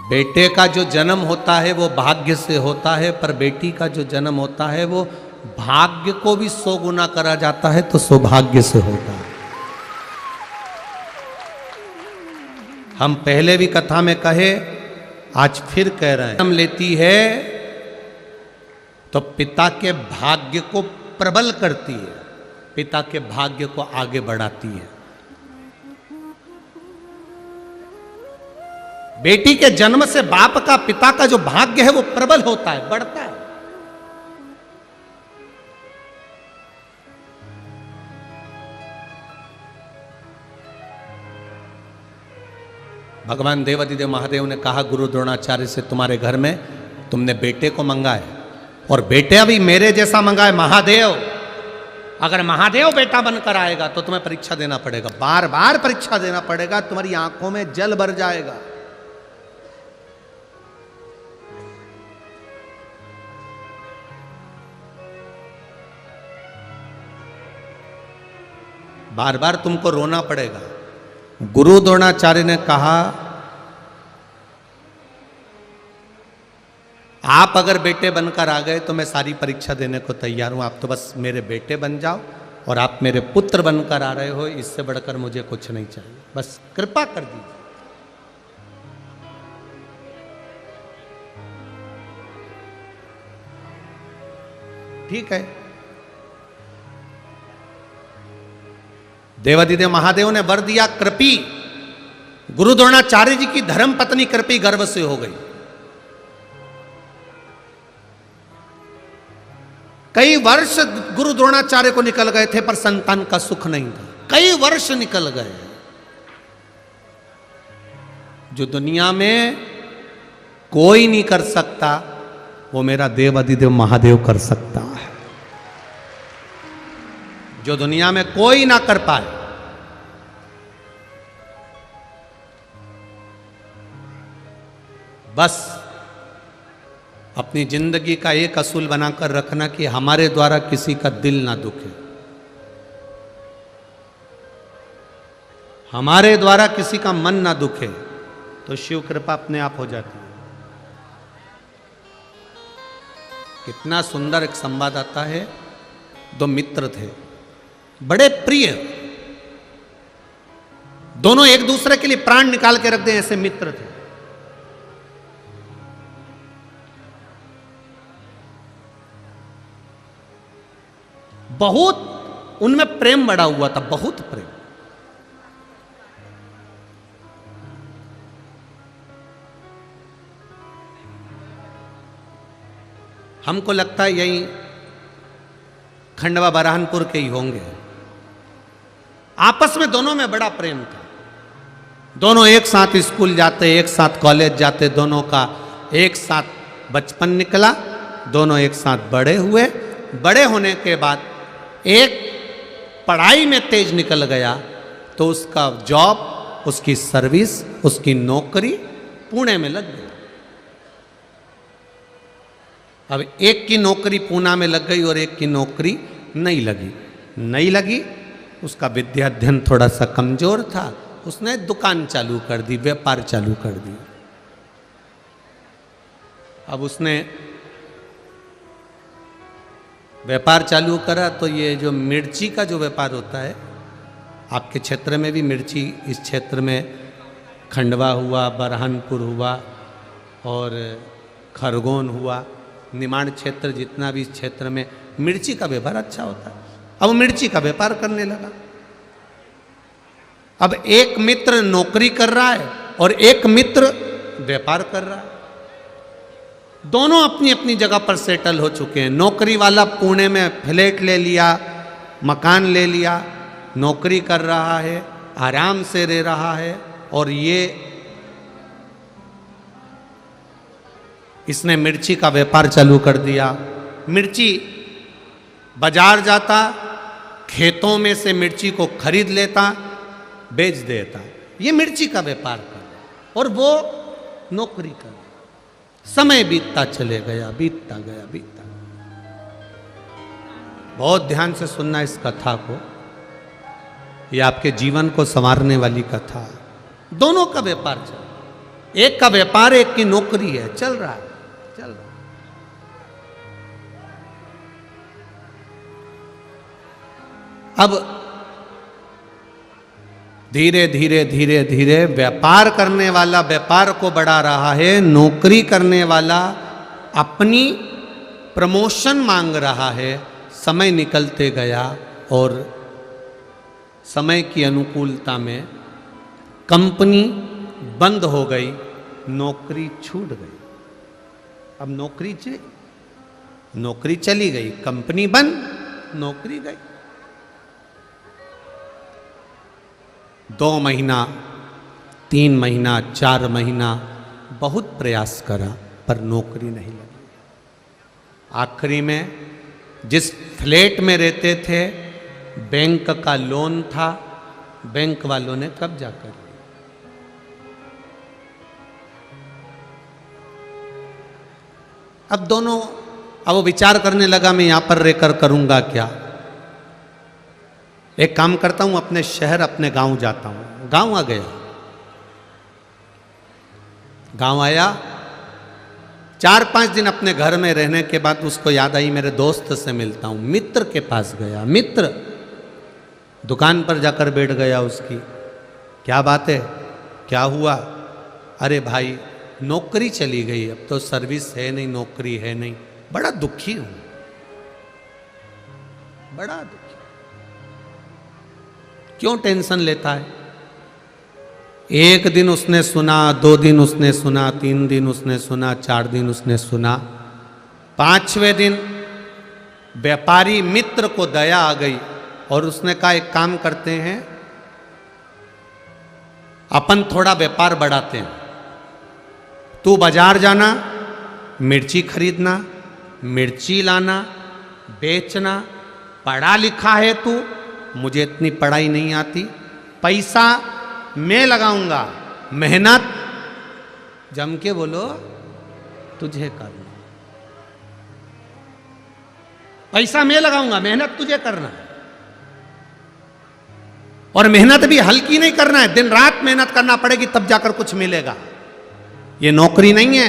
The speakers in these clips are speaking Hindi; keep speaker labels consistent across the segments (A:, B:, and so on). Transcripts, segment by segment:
A: बेटे का जो जन्म होता है वो भाग्य से होता है, पर बेटी का जो जन्म होता है वो भाग्य को भी 100 गुना करा जाता है तो सौभाग्य से होता है। हम पहले भी कथा में कहे, आज फिर कह रहे हैं, जन्म लेती है तो पिता के भाग्य को प्रबल करती है, पिता के भाग्य को आगे बढ़ाती है। बेटी के जन्म से बाप का, पिता का जो भाग्य है वो प्रबल होता है, बढ़ता है। भगवान देवादिदेव महादेव ने कहा गुरु द्रोणाचार्य से, तुम्हारे घर में तुमने बेटे को मंगा है और बेटा भी मेरे जैसा मंगा है महादेव। अगर महादेव बेटा बनकर आएगा तो तुम्हें परीक्षा देना पड़ेगा, बार बार परीक्षा देना पड़ेगा, तुम्हारी आंखों में जल भर जाएगा। बार बार तुमको रोना पड़ेगा। गुरु द्रोणाचार्य ने कहा, आप अगर बेटे बनकर आ गए तो मैं सारी परीक्षा देने को तैयार हूं, आप तो बस मेरे बेटे बन जाओ और आप मेरे पुत्र बनकर आ रहे हो, इससे बढ़कर मुझे कुछ नहीं चाहिए, बस कृपा कर दीजिए। ठीक है, देवादिदेव महादेव ने वर दिया। कृपी गुरु द्रोणाचार्य जी की धर्म पत्नी कृपी गर्भ से हो गई। कई वर्ष गुरु द्रोणाचार्य को निकल गए थे पर संतान का सुख नहीं था, कई वर्ष निकल गए। जो दुनिया में कोई नहीं कर सकता वो मेरा देवादिदेव महादेव कर सकता है। जो दुनिया में कोई ना कर पाए, बस अपनी जिंदगी का एक असूल बनाकर रखना कि हमारे द्वारा किसी का दिल ना दुखे, हमारे द्वारा किसी का मन ना दुखे, तो शिव कृपा अपने आप हो जाती है। कितना सुंदर एक संवाद आता है। दो मित्र थे, बड़े प्रिय, दोनों एक दूसरे के लिए प्राण निकाल के रख दे ऐसे मित्र थे। बहुत उनमें प्रेम बड़ा हुआ था, बहुत प्रेम। हमको लगता है यही खंडवा बरहानपुर के ही होंगे। आपस में दोनों में बड़ा प्रेम था, दोनों एक साथ स्कूल जाते, एक साथ कॉलेज जाते, दोनों का एक साथ बचपन निकला, दोनों एक साथ बड़े हुए। बड़े होने के बाद एक पढ़ाई में तेज निकल गया तो उसका जॉब, उसकी सर्विस, उसकी नौकरी पुणे में लग गई। अब एक की नौकरी पूना में लग गई और एक की नौकरी नहीं लगी। उसका विद्या अध्ययन थोड़ा सा कमजोर था, उसने दुकान चालू कर दी, व्यापार चालू कर दी। अब उसने व्यापार चालू करा तो ये जो मिर्ची का जो व्यापार होता है, आपके क्षेत्र में भी मिर्ची, इस क्षेत्र में खंडवा हुआ, बरहानपुर हुआ और खरगोन हुआ, निमाड़ क्षेत्र, जितना भी इस क्षेत्र में मिर्ची का व्यापार अच्छा होता है। अब मिर्ची का व्यापार करने लगा। अब एक मित्र नौकरी कर रहा है और एक मित्र व्यापार कर रहा है। दोनों अपनी अपनी जगह पर सेटल हो चुके हैं। नौकरी वाला पुणे में फ्लैट ले लिया, मकान ले लिया, नौकरी कर रहा है, आराम से रह रहा है। और ये इसने मिर्ची का व्यापार चालू कर दिया। मिर्ची बाजार जाता, खेतों में से मिर्ची को खरीद लेता, बेच देता। ये मिर्ची का व्यापार कर और वो नौकरी कर। समय बीतता चले गया, बीतता गया। बहुत ध्यान से सुनना इस कथा को, ये आपके जीवन को संवारने वाली कथा। दोनों का व्यापार चला। एक का व्यापार, एक की नौकरी है, चल रहा है, चल रहा है। अब धीरे धीरे धीरे धीरे व्यापार करने वाला व्यापार को बढ़ा रहा है, नौकरी करने वाला अपनी प्रमोशन मांग रहा है। समय निकलते गया और समय की अनुकूलता में कंपनी बंद हो गई, नौकरी छूट गई। अब नौकरी चली गई, कंपनी बंद, नौकरी गई। 2 महीना, 3 महीना, 4 महीना बहुत प्रयास करा पर नौकरी नहीं लगी। आखिरी में जिस फ्लैट में रहते थे, बैंक का लोन था, बैंक वालों ने कब्जा कर लिया। अब वो विचार करने लगा, मैं यहां पर रहकर करूंगा क्या। एक काम करता हूं, अपने शहर, अपने गांव जाता हूं। गांव आ गया, गांव आया, 4-5 दिन अपने घर में रहने के बाद उसको याद आई, मेरे दोस्त से मिलता हूं। मित्र के पास गया, मित्र दुकान पर जाकर बैठ गया उसकी। क्या बात है, क्या हुआ? अरे भाई नौकरी चली गई, अब तो सर्विस है नहीं, नौकरी है नहीं, बड़ा दुखी हूं, बड़ा दुखी। क्यों टेंशन लेता है? 1 दिन उसने सुना, 2 दिन उसने सुना, 3 दिन उसने सुना, 4 दिन उसने सुना। 5वें दिन व्यापारी मित्र को दया आ गई और उसने कहा, एक काम करते हैं, अपन थोड़ा व्यापार बढ़ाते हैं। तू बाजार जाना, मिर्ची खरीदना, मिर्ची लाना, बेचना, पढ़ा लिखा है तू, मुझे इतनी पढ़ाई नहीं आती, पैसा मैं लगाऊंगा, मेहनत जम के बोलो तुझे करना, पैसा मैं लगाऊंगा, मेहनत तुझे करना। और मेहनत भी हल्की नहीं करना है, दिन रात मेहनत करना पड़ेगी, तब जाकर कुछ मिलेगा। ये नौकरी नहीं है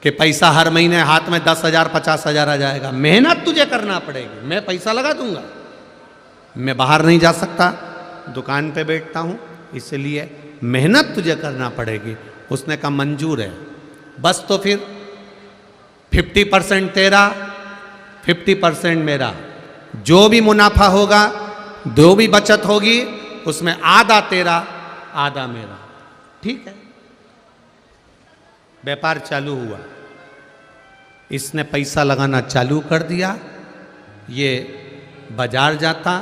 A: कि पैसा हर महीने हाथ में 10,000 50,000 आ जाएगा। मेहनत तुझे करना पड़ेगी। मैं पैसा लगा दूंगा, मैं बाहर नहीं जा सकता, दुकान पे बैठता हूं, इसलिए मेहनत तुझे करना पड़ेगी। उसने कहा मंजूर है, बस तो फिर 50% तेरा, 50% मेरा, जो भी मुनाफा होगा, जो भी बचत होगी, उसमें आधा तेरा, आधा मेरा। ठीक है, व्यापार चालू हुआ। इसने पैसा लगाना चालू कर दिया। ये बाजार जाता,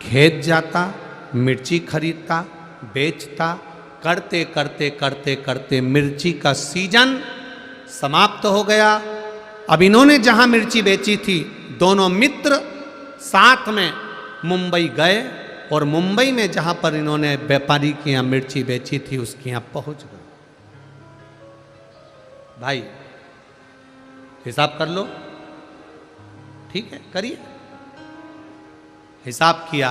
A: खेत जाता, मिर्ची खरीदता, बेचता, करते करते करते करते मिर्ची का सीजन समाप्त हो गया। अब इन्होंने जहां मिर्ची बेची थी, दोनों मित्र साथ में मुंबई गए और मुंबई में जहां पर इन्होंने व्यापारी के यहां मिर्ची बेची थी, उसके यहां पहुंच गए। भाई हिसाब कर लो, ठीक है, करिए। हिसाब किया,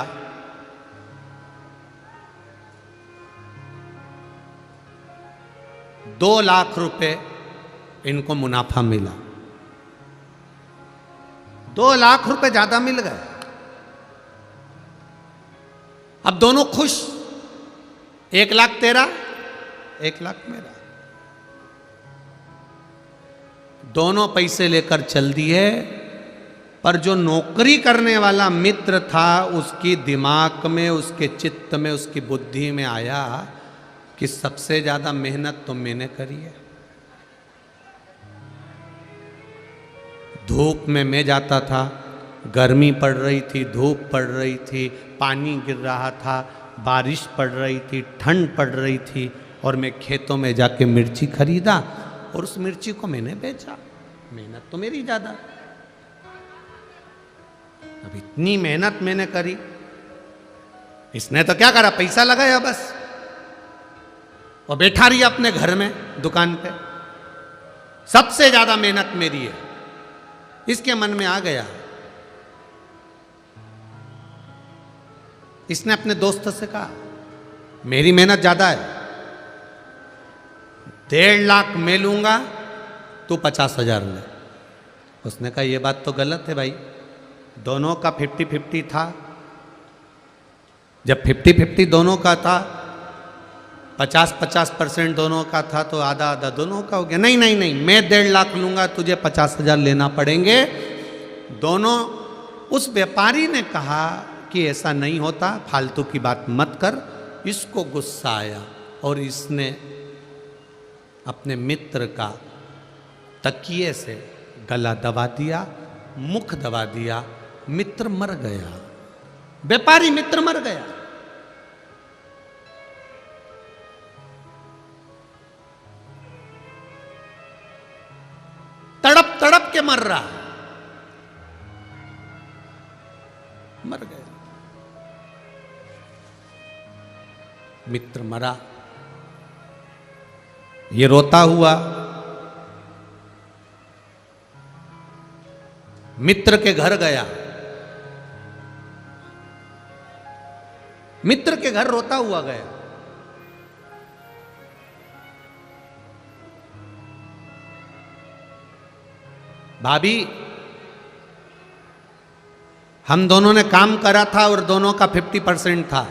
A: ₹2,00,000 इनको मुनाफा मिला। ₹2,00,000 ज्यादा मिल गए। अब दोनों खुश, 1,00,000 तेरा, 1,00,000 मेरा। दोनों पैसे लेकर चल दिए, पर जो नौकरी करने वाला मित्र था, उसकी दिमाग में, उसके चित्त में, उसकी बुद्धि में आया कि सबसे ज्यादा मेहनत तो मैंने करी है। धूप में मैं जाता था, गर्मी पड़ रही थी, धूप पड़ रही थी, पानी गिर रहा था, बारिश पड़ रही थी, ठंड पड़ रही थी, और मैं खेतों में जाके मिर्ची खरीदा और उस मिर्ची को मैंने बेचा। मेहनत तो मेरी ज्यादा। अब इतनी मेहनत मैंने करी, इसने तो क्या करा, पैसा लगाया बस, और बैठा रही अपने घर में दुकान पे। सबसे ज्यादा मेहनत मेरी है, इसके मन में आ गया। इसने अपने दोस्त से कहा, मेरी मेहनत ज्यादा है, 1.5 लाख मैं लूंगा, तू 50,000 ले। उसने कहा ये बात तो गलत है भाई, दोनों का 50-50 था। जब 50-50 दोनों का था, 50-50% दोनों का था, तो आधा आधा दोनों का हो गया। नहीं नहीं नहीं, मैं 1.5 लाख लूंगा, तुझे 50,000 लेना पड़ेंगे दोनों। उस व्यापारी ने कहा कि ऐसा नहीं होता, फालतू की बात मत कर। इसको गुस्सा आया और इसने अपने मित्र का तकिए से गला दबा दिया, मुख दबा दिया। मित्र मर गया, व्यापारी मित्र मर गया। तड़प तड़प के मर रहा, मर गया। मित्र मरा, ये रोता हुआ मित्र के घर गया। मित्र के घर रोता हुआ गया। भाभी, हम दोनों ने काम करा था और दोनों का 50% था।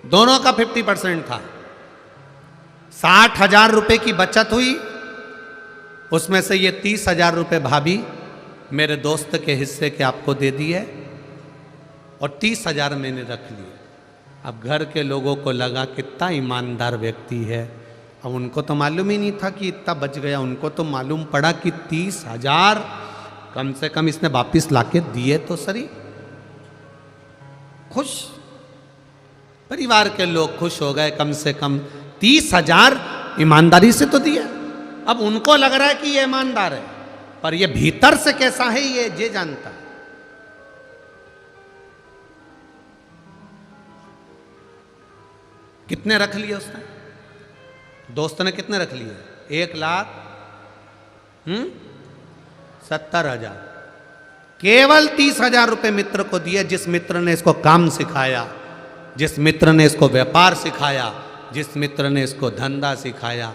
A: दोनों का 50% था। 60,000 रुपए की बचत हुई, उसमें से ये 30,000 रुपए भाभी मेरे दोस्त के हिस्से के आपको दे दिए और 30,000 मैंने रख लिए। अब घर के लोगों को लगा कितना ईमानदार व्यक्ति है। अब उनको तो मालूम ही नहीं था कि इतना बच गया। उनको तो मालूम पड़ा कि 30,000 कम से कम इसने वापिस लाके दिए तो सही। खुश, परिवार के लोग खुश हो गए, कम से कम 30,000 ईमानदारी से तो दिया। अब उनको लग रहा है कि ये ईमानदार है, पर ये भीतर से कैसा है ये जानता है। कितने रख लिए उसने? दोस्त ने कितने रख लिए? 1,70,000। केवल 30,000 रुपए मित्र को दिए, जिस मित्र ने इसको काम सिखाया, जिस मित्र ने इसको व्यापार सिखाया, जिस मित्र ने इसको धंधा सिखाया।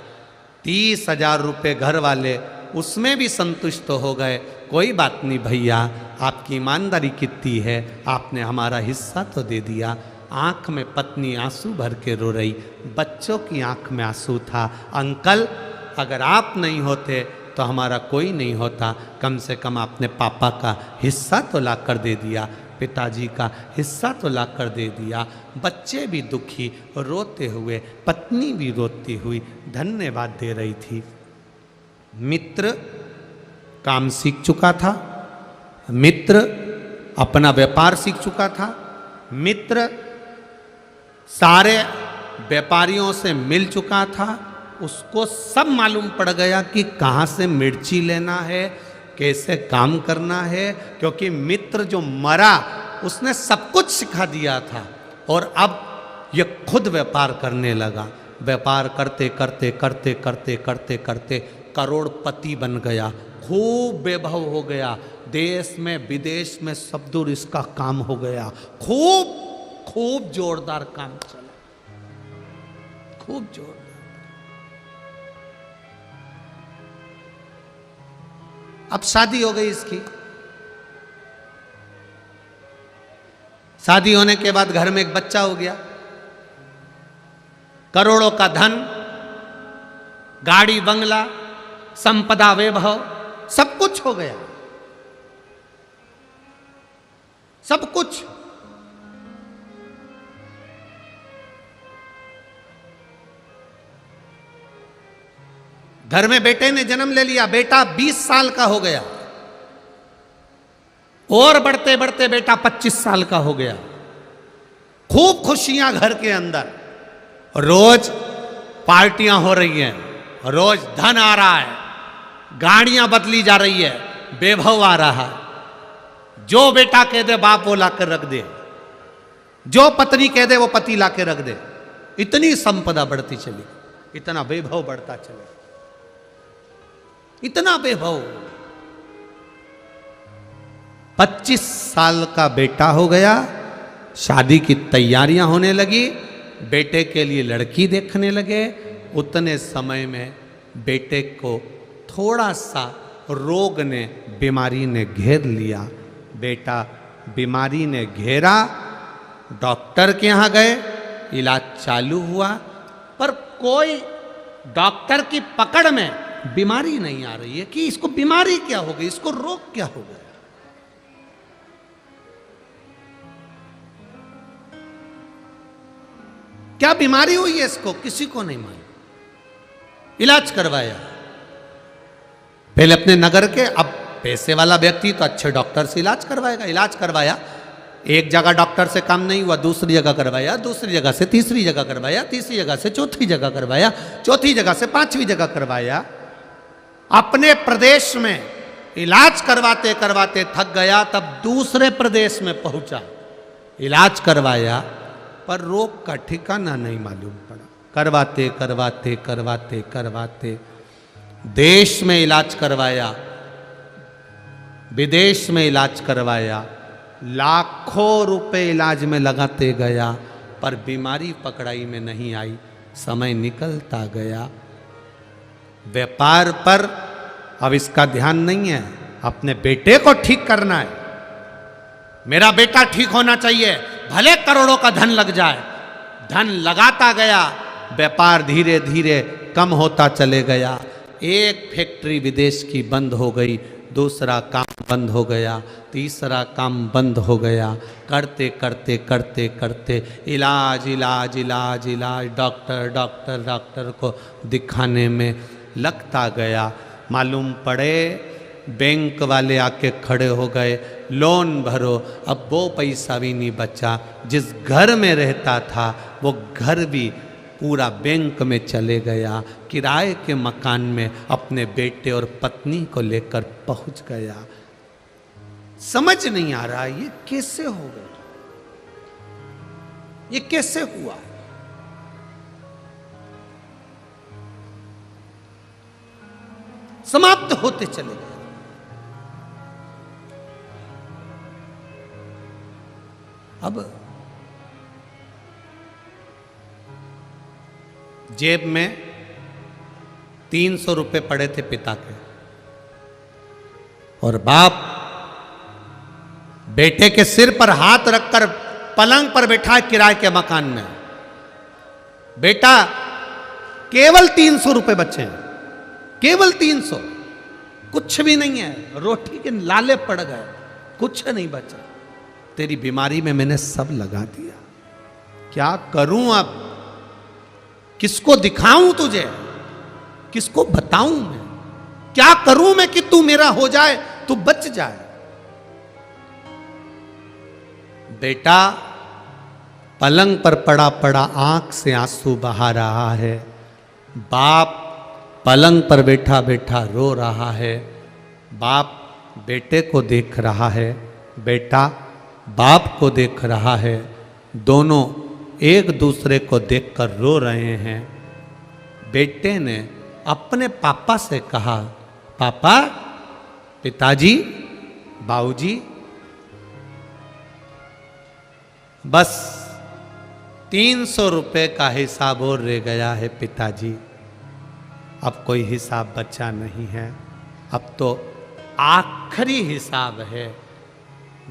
A: 30,000 रुपये घर वाले उसमें भी संतुष्ट हो गए। कोई बात नहीं भैया, आपकी ईमानदारी कितनी है, आपने हमारा हिस्सा तो दे दिया। आंख में पत्नी आंसू भर के रो रही, बच्चों की आंख में आंसू था। अंकल, अगर आप नहीं होते तो हमारा कोई नहीं होता, कम से कम आपने पापा का हिस्सा तो ला कर दे दिया, पिताजी का हिस्सा तो ला कर दे दिया। बच्चे भी दुखी रोते हुए, पत्नी भी रोती हुई धन्यवाद दे रही थी। मित्र काम सीख चुका था, मित्र अपना व्यापार सीख चुका था, मित्र सारे व्यापारियों से मिल चुका था। उसको सब मालूम पड़ गया कि कहाँ से मिर्ची लेना है, कैसे काम करना है, क्योंकि मित्र जो मरा उसने सब कुछ सिखा दिया था। और अब ये खुद व्यापार करने लगा। व्यापार करते करते करते करते करते करते करोड़पति बन गया, खूब वैभव हो गया। देश में विदेश में सब दूर इसका काम हो गया। खूब खूब जोरदार काम चला, खूब जोरदार। अब शादी हो गई इसकी। शादी होने के बाद घर में एक बच्चा हो गया। करोड़ों का धन, गाड़ी बंगला, संपदा वैभव, सब कुछ हो गया, सब कुछ। घर में बेटे ने जन्म ले लिया। बेटा 20 साल का हो गया और बढ़ते बढ़ते बेटा 25 साल का हो गया। खूब खुशियां घर के अंदर, रोज पार्टियां हो रही हैं, रोज धन आ रहा है, गाड़ियां बदली जा रही है, वैभव आ रहा है। जो बेटा कह दे बाप वो लाकर रख दे, जो पत्नी कह दे वो पति लाकर रख दे। इतनी संपदा बढ़ती चली, इतना वैभव बढ़ता चले, इतना वैभव। 25 साल का बेटा हो गया, शादी की तैयारियां होने लगी, बेटे के लिए लड़की देखने लगे। उतने समय में बेटे को थोड़ा सा रोग ने, बीमारी ने घेर लिया। बेटा बीमारी ने घेरा, डॉक्टर के यहाँ गए, इलाज चालू हुआ, पर कोई डॉक्टर की पकड़ में बीमारी नहीं आ रही है कि इसको बीमारी क्या हो गई, इसको रोग क्या हो गया। क्या बीमारी हुई है इसको, किसी को नहीं मालूम। इलाज करवाया पहले अपने नगर के, अब पैसे वाला व्यक्ति तो अच्छे डॉक्टर से इलाज करवाएगा। इलाज करवाया, एक जगह डॉक्टर से काम नहीं हुआ, दूसरी जगह करवाया, दूसरी जगह से तीसरी जगह करवाया, तीसरी जगह से चौथी जगह करवाया, चौथी जगह से पांचवी जगह करवाया। अपने प्रदेश में इलाज करवाते करवाते थक गया, तब दूसरे प्रदेश में पहुंचा, इलाज करवाया, पर रोग का ठिकाना नहीं मालूम पड़ा। करवाते करवाते करवाते करवाते देश में इलाज करवाया, विदेश में इलाज करवाया, लाखों रुपए इलाज में लगाते गया, पर बीमारी पकड़ाई में नहीं आई। समय निकलता गया, व्यापार पर अब इसका ध्यान नहीं है, अपने बेटे को ठीक करना है। मेरा बेटा ठीक होना चाहिए, भले करोड़ों का धन लग जाए। धन लगाता गया, व्यापार धीरे धीरे कम होता चले गया। एक फैक्ट्री विदेश की बंद हो गई, दूसरा काम बंद हो गया, तीसरा काम बंद हो गया। करते करते करते करते इलाज इलाज इलाज इलाज, डॉक्टर डॉक्टर डॉक्टर को दिखाने में लगता गया। मालूम पड़े बैंक वाले आके खड़े हो गए, लोन भरो। अब वो पैसा भी नहीं बचा, जिस घर में रहता था वो घर भी पूरा बैंक में चले गया। किराए के मकान में अपने बेटे और पत्नी को लेकर पहुंच गया। समझ नहीं आ रहा ये कैसे हो गया, ये कैसे हुआ। समाप्त होते चले गए। अब जेब में 300 रुपए पड़े थे पिता के, और बाप बेटे के सिर पर हाथ रखकर पलंग पर बैठा किराए के मकान में। बेटा केवल 300 रुपए बचे हैं, केवल 300, कुछ भी नहीं है, रोटी के लाले पड़ गए, कुछ नहीं बचा। तेरी बीमारी में मैंने सब लगा दिया, क्या करूं अब, किसको दिखाऊं तुझे, किसको बताऊं मैं, क्या करूं मैं कि तू मेरा हो जाए, तू बच जाए। बेटा पलंग पर पड़ा पड़ा आंख से आंसू बहा रहा है। बाप पलंग पर बैठा बैठा रो रहा है। बाप बेटे को देख रहा है, बेटा बाप को देख रहा है। दोनों एक दूसरे को देखकर रो रहे हैं। बेटे ने अपने पापा से कहा, पापा, पिताजी, बाबूजी, बस 300 रुपए का हिसाब और रह गया है पिताजी, अब कोई हिसाब बचा नहीं है, अब तो आखिरी हिसाब है।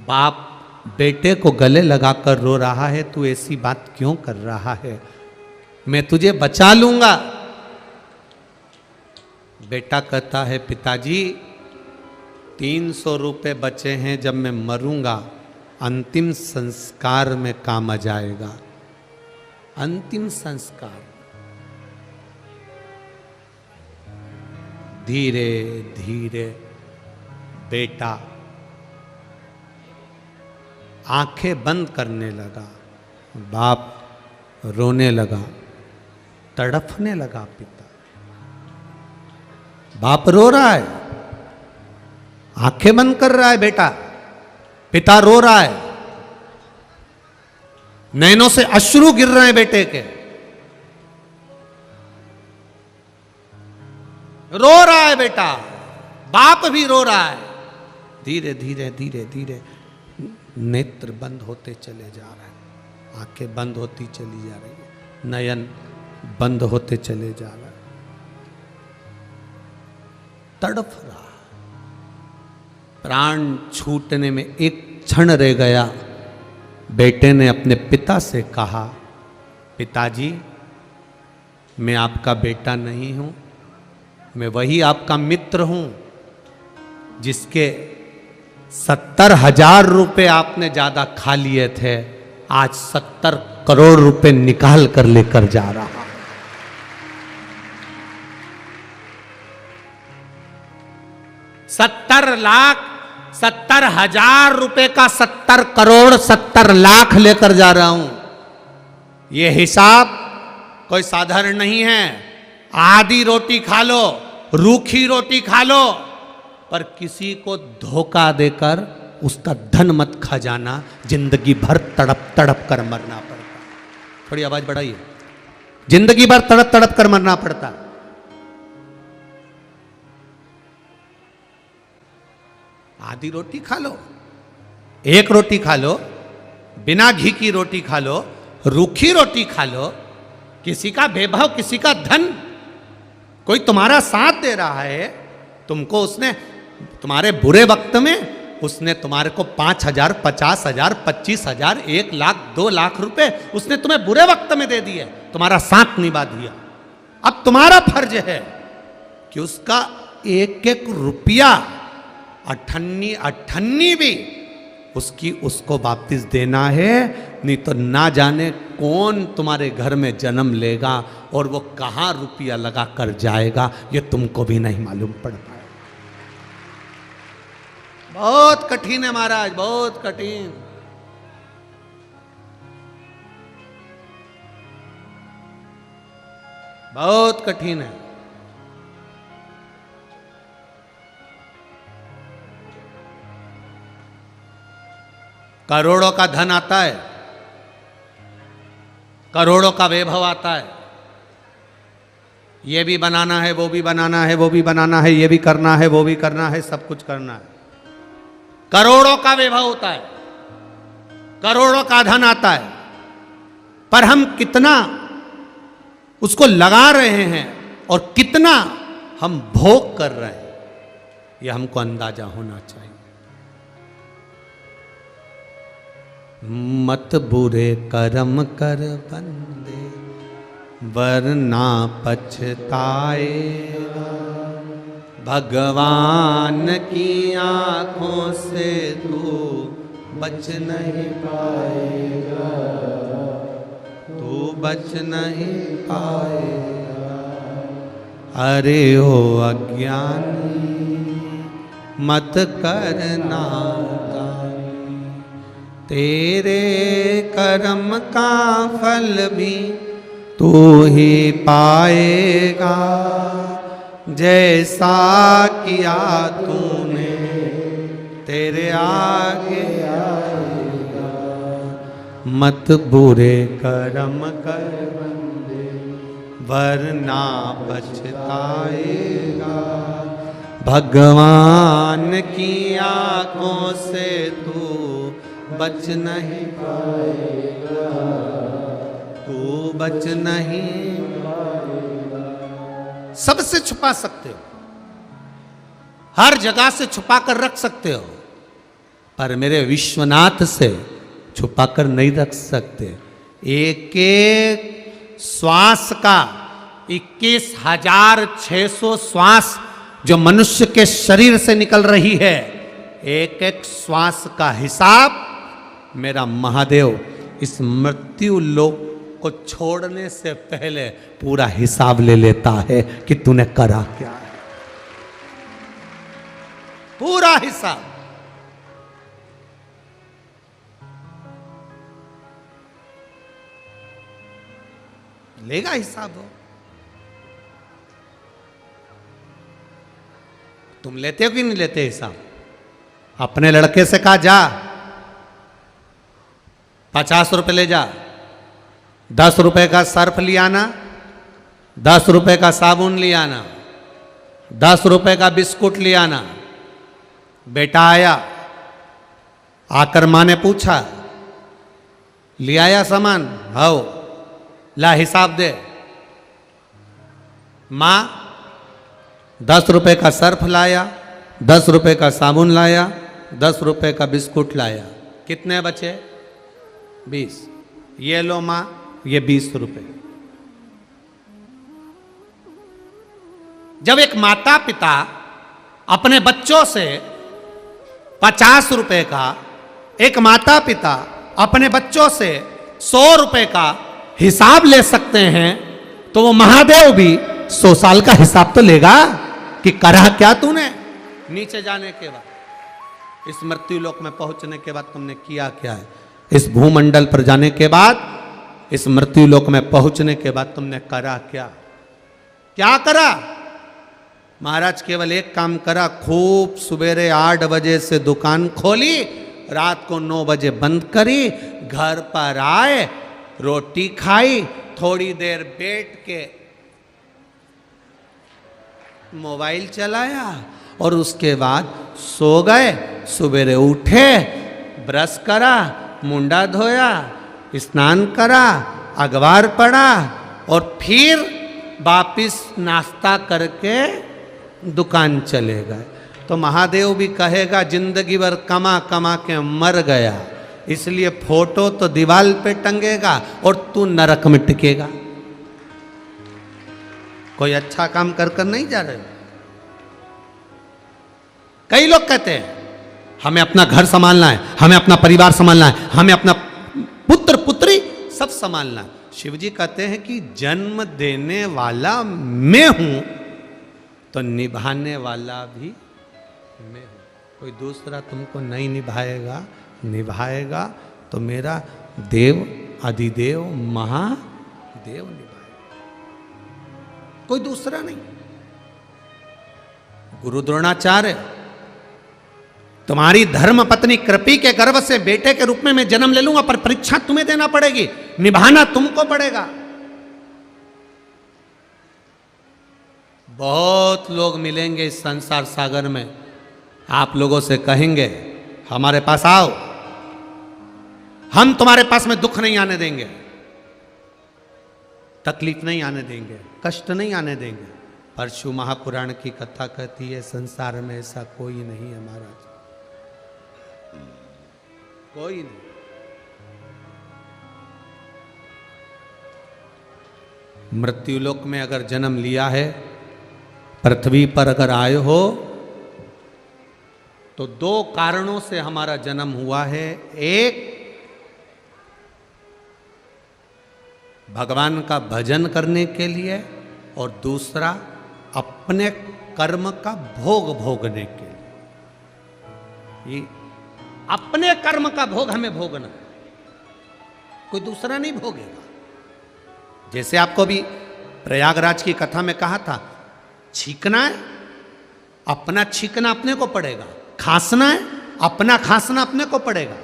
A: बाप बेटे को गले लगाकर रो रहा है, तू ऐसी बात क्यों कर रहा है, मैं तुझे बचा लूंगा। बेटा कहता है, पिताजी 300 रुपए बचे हैं, जब मैं मरूंगा अंतिम संस्कार में काम आ जाएगा। अंतिम संस्कार। धीरे धीरे बेटा आंखें बंद करने लगा। बाप रोने लगा, तड़फने लगा। पिता, बाप रो रहा है, आंखें बंद कर रहा है बेटा, पिता रो रहा है, नैनों से अश्रु गिर रहे हैं बेटे के। रो रहा है बेटा, बाप भी रो रहा है, धीरे धीरे धीरे धीरे नेत्र बंद होते चले जा रहे हैं, आंखें बंद होती चली जा रही है, नयन बंद होते चले जा रहे हैं, तड़फ रहा। प्राण छूटने में एक क्षण रह गया। बेटे ने अपने पिता से कहा, पिताजी मैं आपका बेटा नहीं हूं, मैं वही आपका मित्र हूं जिसके 70,000 रुपए आपने ज्यादा खा लिए थे, आज 70 करोड़ रुपए निकाल कर लेकर जा रहा। 70,000 रुपए का 70 करोड़ 70 लाख लेकर जा रहा हूं। यह हिसाब कोई साधारण नहीं है। आधी रोटी खा लो, रूखी रोटी खा लो, पर किसी को धोखा देकर उसका धन मत खा जाना, जिंदगी भर तड़प तड़प कर मरना पड़ता। थोड़ी आवाज बढ़ाइए। जिंदगी भर तड़प तड़प कर मरना पड़ता। आधी रोटी खा लो, एक रोटी खा लो, बिना घी की रोटी खा लो, रूखी रोटी खा लो, किसी का वैभव, किसी का धन, कोई तुम्हारा साथ दे रहा है, तुमको उसने तुम्हारे बुरे वक्त में उसने तुम्हारे को 5,000, 50,000, 25,000, 1 लाख, 2 लाख रुपए उसने तुम्हें बुरे वक्त में दे दिए, तुम्हारा साथ निभा दिया। अब तुम्हारा फर्ज है कि उसका एक एक रुपया अठन्नी अठन्नी भी उसको वापस देना है, नहीं तो ना जाने कौन तुम्हारे घर में जन्म लेगा और वो कहाँ रुपया लगा कर जाएगा, ये तुमको भी नहीं मालूम पड़ पाएगा। बहुत कठिन है महाराज, बहुत कठिन। बहुत कठिन है। करोड़ों का धन आता है, करोड़ों का वैभव आता है, ये भी बनाना है, वो भी बनाना है, वो भी बनाना है, ये भी करना है, वो भी करना है, सब कुछ करना है। करोड़ों का वैभव होता है, करोड़ों का धन आता है, पर हम कितना उसको लगा रहे हैं और कितना हम भोग कर रहे हैं, यह हमको अंदाजा होना चाहिए। मत बुरे कर्म कर बंदे वरना पछताएगा, भगवान की आंखों से तू बच नहीं पाएगा, तू बच नहीं पाएगा। अरे ओ अज्ञानी मत करना, तेरे कर्म का फल भी तू ही पाएगा, जैसा किया तूने तेरे आगे आएगा। मत बुरे कर्म कर बंदे वरना पछताएगा, भगवान की आंखों से तू बच नहीं पाएगा, तू बच नहीं पाएगा। सबसे छुपा सकते हो, हर जगह से छुपा कर रख सकते हो, पर मेरे विश्वनाथ से छुपा कर नहीं रख सकते। एक एक श्वास का 21,600 श्वास जो मनुष्य के शरीर से निकल रही है, एक एक श्वास का हिसाब मेरा महादेव इस मृत्यु लोक को छोड़ने से पहले पूरा हिसाब ले लेता है कि तूने करा क्या है, पूरा हिसाब। लेगा हिसाब हो। तुम लेते हो कि नहीं लेते हिसाब? अपने लड़के से कहा जा 50 रुपए ले जा, 10 रुपए का सर्फ ले आना, 10 रुपए का साबुन ले आना, 10 रुपए का बिस्कुट ले आना, बेटा आया, आकर मां ने पूछा, ले आया सामान? हाओ, ला हिसाब दे। मां 10 रुपए का सर्फ लाया, 10 रुपए का साबुन लाया, 10 रुपए का बिस्कुट लाया। कितने बचे? 20। ये लो मां, ये 20 रुपए। जब एक माता पिता अपने बच्चों से 50 रुपए का, एक माता पिता अपने बच्चों से 100 रुपए का हिसाब ले सकते हैं, तो वो महादेव भी 100 साल का हिसाब तो लेगा कि करा क्या तूने नीचे जाने के बाद, इस मृत्यु लोक में पहुंचने के बाद तुमने किया क्या है, इस भूमंडल पर जाने के बाद, इस मृत्यु लोक में पहुंचने के बाद तुमने करा क्या? क्या करा? महाराज केवल एक काम करा, खूब सवेरे 8 बजे से दुकान खोली, रात को 9 बजे बंद करी, घर पर आए, रोटी खाई, थोड़ी देर बैठ के मोबाइल चलाया और उसके बाद सो गए। सवेरे उठे, ब्रश करा, मुंडा धोया, स्नान करा, अखबार पढ़ा और फिर वापिस नाश्ता करके दुकान चले गए। तो महादेव भी कहेगा जिंदगी भर कमा कमा के मर गया, इसलिए फोटो तो दीवार पे टंगेगा और तू नरक में टिकेगा। कोई अच्छा काम कर कर नहीं जा रहे। कई लोग कहते हैं हमें अपना घर संभालना है, हमें अपना परिवार संभालना है, हमें अपना पुत्र पुत्री सब संभालना है। शिव जी कहते हैं कि जन्म देने वाला मैं हूं तो निभाने वाला भी मैं हूं। कोई दूसरा तुमको नहीं निभाएगा, निभाएगा तो मेरा देव अधिदेव महादेव निभाएगा, कोई दूसरा नहीं। गुरु द्रोणाचार्य, तुम्हारी धर्म पत्नी कृपी के गर्भ से बेटे के रूप में मैं जन्म ले लूंगा, पर परीक्षा तुम्हें देना पड़ेगी, निभाना तुमको पड़ेगा। बहुत लोग मिलेंगे इस संसार सागर में, आप लोगों से कहेंगे हमारे पास आओ, हम तुम्हारे पास में दुख नहीं आने देंगे, तकलीफ नहीं आने देंगे, कष्ट नहीं आने देंगे। पर शिव महापुराण की कथा कहती है संसार में ऐसा कोई नहीं है महाराज, कोई नहीं। मृत्युलोक में अगर जन्म लिया है, पृथ्वी पर अगर आए हो, तो 2 कारणों से हमारा जन्म हुआ है। एक, भगवान का भजन करने के लिए, और दूसरा अपने कर्म का भोग भोगने के लिए। ये अपने कर्म का भोग हमें भोगना, कोई दूसरा नहीं भोगेगा। जैसे आपको भी प्रयागराज की कथा में कहा था, छींकना है अपना छींकना अपने को पड़ेगा, खांसना है अपना खांसना अपने को पड़ेगा।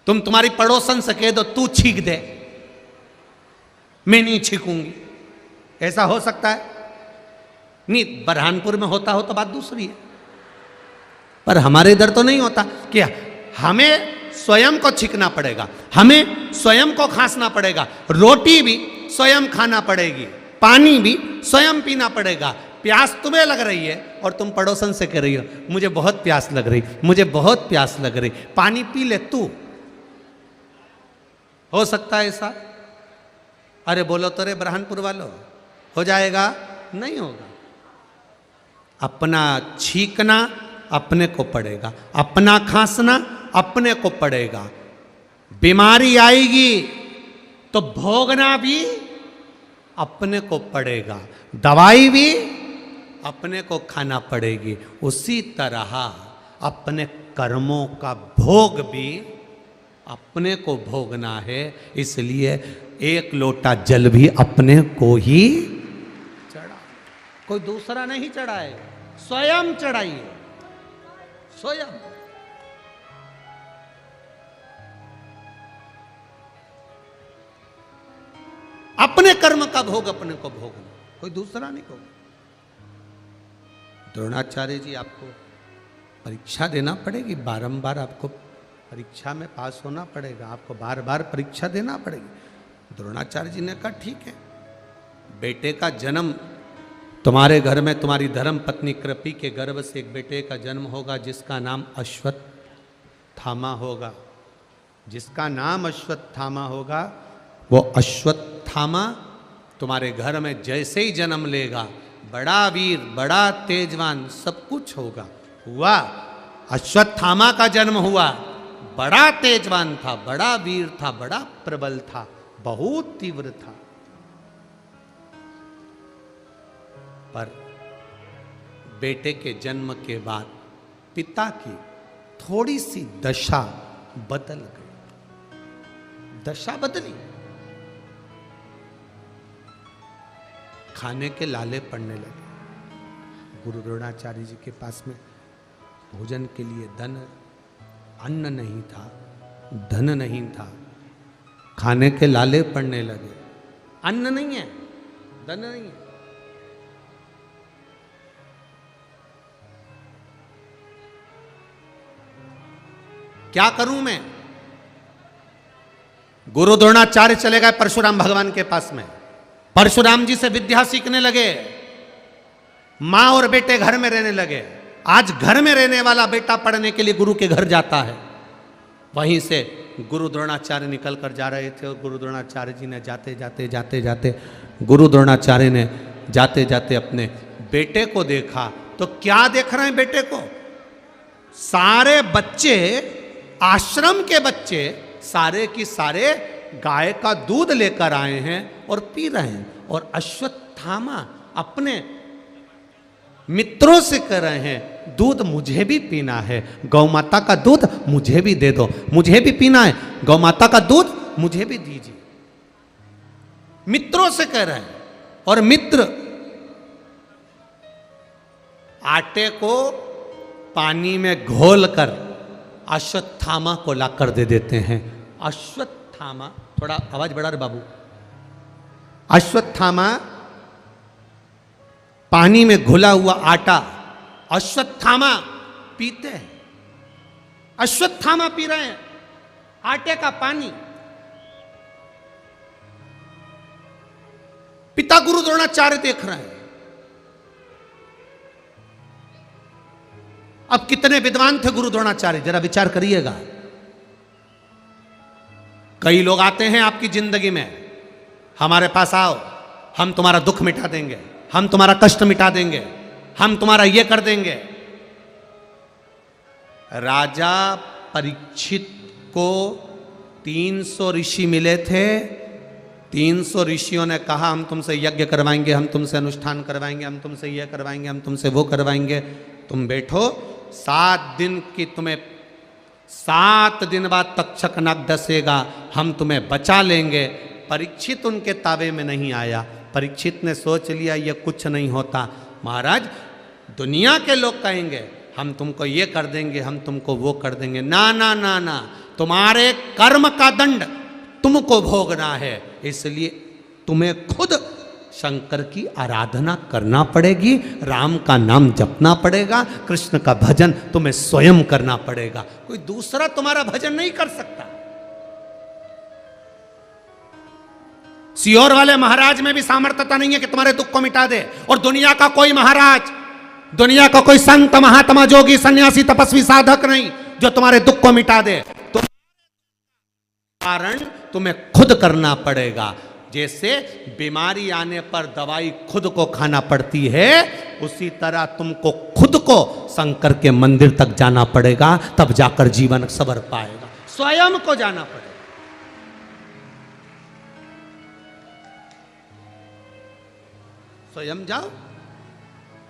A: तुम तुम्हारी पड़ोसन से कह दो तू छींक दे, मैं नहीं छींकूंगी, ऐसा हो सकता है? नहीं, बरहानपुर में होता हो तो बात दूसरी है, पर हमारे इधर तो नहीं होता। क्या हमें स्वयं को छींकना पड़ेगा, हमें स्वयं को खांसना पड़ेगा, रोटी भी स्वयं खाना पड़ेगी, पानी भी स्वयं पीना पड़ेगा। प्यास तुम्हें लग रही है और तुम पड़ोसन से कह रही हो मुझे बहुत प्यास लग रही, मुझे बहुत प्यास लग रही, पानी पी ले तू। हो सकता है ऐसा? अरे बोलो तो रे बरहानपुर वालों, हो जाएगा? नहीं होगा। अपना छींकना अपने को पड़ेगा, अपना खांसना अपने को पड़ेगा। बीमारी आएगी तो भोगना भी अपने को पड़ेगा, दवाई भी अपने को खाना पड़ेगी। उसी तरह अपने कर्मों का भोग भी अपने को भोगना है। इसलिए 1 लोटा जल भी अपने को ही चढ़ा, कोई दूसरा नहीं चढ़ाए, स्वयं चढ़ाइए, स्वयं। अपने कर्म का भोग अपने को भोगना, कोई दूसरा नहीं होगा। द्रोणाचार्य जी आपको परीक्षा देना पड़ेगी, बारंबार आपको परीक्षा में पास होना पड़ेगा, आपको बार बार परीक्षा देना पड़ेगी। द्रोणाचार्य जी ने कहा ठीक है, बेटे का जन्म तुम्हारे घर में तुम्हारी धर्म पत्नी कृपी के गर्भ से एक बेटे का जन्म होगा जिसका नाम अश्वत्थामा होगा। जिसका नाम अश्वत्थामा होगा वो अश्वत्थामा तुम्हारे घर में जैसे ही जन्म लेगा बड़ा वीर, बड़ा तेजवान, सब कुछ होगा। हुआ, अश्वत्थामा का जन्म हुआ, बड़ा तेजवान था, बड़ा वीर था, बड़ा प्रबल था, बहुत तीव्र था। पर बेटे के जन्म के बाद पिता की थोड़ी सी दशा बदल गई। दशा बदली, खाने के लाले पड़ने लगे। गुरु द्रोणाचार्य जी के पास में भोजन के लिए अन्न नहीं था, धन नहीं था, खाने के लाले पड़ने लगे। अन्न नहीं है, धन नहीं है। क्या करूं मैं? गुरु द्रोणाचार्य चले गए परशुराम भगवान के पास में। परशुराम जी से विद्या सीखने लगे। मां और बेटे घर में रहने लगे। आज घर में रहने वाला बेटा पढ़ने के लिए गुरु के घर जाता है। वहीं से गुरु द्रोणाचार्य निकल कर जा रहे थे और गुरु द्रोणाचार्य जी ने जाते गुरु द्रोणाचार्य ने जाते जाते अपने बेटे को देखा। तो क्या देख रहे हैं बेटे को? सारे बच्चे, आश्रम के बच्चे सारे की सारे गाय का दूध लेकर आए हैं और पी रहे हैं। और अश्वत्थामा अपने मित्रों से कह रहे हैं दूध मुझे भी पीना है, गौ माता का दूध मुझे भी दे दो, मुझे भी पीना है, गौ माता का दूध मुझे भी दीजिए। मित्रों से कह रहे हैं। और मित्र आटे को पानी में घोल कर अश्वत्थामा को लाकर दे देते हैं। अश्वत्थामा, थोड़ा आवाज बढ़ा रे बाबू। अश्वत्थामा पानी में घुला हुआ आटा अश्वत्थामा पीते हैं। अश्वत्थामा पी रहे हैं आटे का पानी। पिता गुरु द्रोणाचार्य देख रहे हैं। अब कितने विद्वान थे गुरु द्रोणाचार्य, जरा विचार करिएगा। कई लोग आते हैं आपकी जिंदगी में, हमारे पास आओ, हम तुम्हारा दुख मिटा देंगे, हम तुम्हारा कष्ट मिटा देंगे, हम तुम्हारा ये कर देंगे। राजा परीक्षित को 300 ऋषि मिले थे। 300 ऋषियों ने कहा हम तुमसे यज्ञ करवाएंगे, हम तुमसे अनुष्ठान करवाएंगे, हम तुमसे ये करवाएंगे, हम तुमसे वो करवाएंगे। तुम बैठो, 7 दिन की तुम्हें 7 दिन बाद तक्षक नाग डसेगा, हम तुम्हें बचा लेंगे। परीक्षित उनके ताबे में नहीं आया। परीक्षित ने सोच लिया ये कुछ नहीं होता। महाराज, दुनिया के लोग कहेंगे हम तुमको ये कर देंगे, हम तुमको वो कर देंगे। ना ना ना ना, तुम्हारे कर्म का दंड तुमको भोगना है। इसलिए तुम्हें खुद शंकर की आराधना करना पड़ेगी, राम का नाम जपना पड़ेगा, कृष्ण का भजन तुम्हें स्वयं करना पड़ेगा। कोई दूसरा तुम्हारा भजन नहीं कर सकता। सियोर वाले महाराज में भी सामर्थ्यता नहीं है कि तुम्हारे दुख को मिटा दे। और दुनिया का कोई महाराज, दुनिया का कोई संत, महात्मा, जोगी, सन्यासी, तपस्वी, साधक नहीं जो तुम्हारे दुख को मिटा दे। तो कारण तुम्हें खुद करना पड़ेगा। जैसे बीमारी आने पर दवाई खुद को खाना पड़ती है, उसी तरह तुमको खुद को शंकर के मंदिर तक जाना पड़ेगा, तब जाकर जीवन सवर पाएगा। स्वयं को जाना पड़ेगा। स्वयं जाओ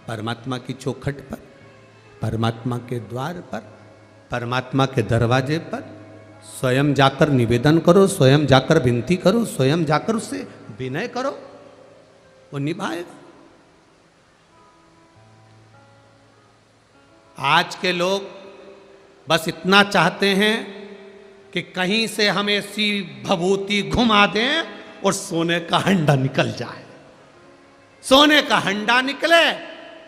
A: परमात्मा की चौखट पर, परमात्मा के द्वार पर, परमात्मा के दरवाजे पर स्वयं जाकर निवेदन करो, स्वयं जाकर विनती करो, स्वयं जाकर उससे विनय करो, वो निभाएगा। आज के लोग बस इतना चाहते हैं कि कहीं से हम ऐसी भभूति घुमा दें और सोने का हंडा निकल जाए। सोने का हंडा निकले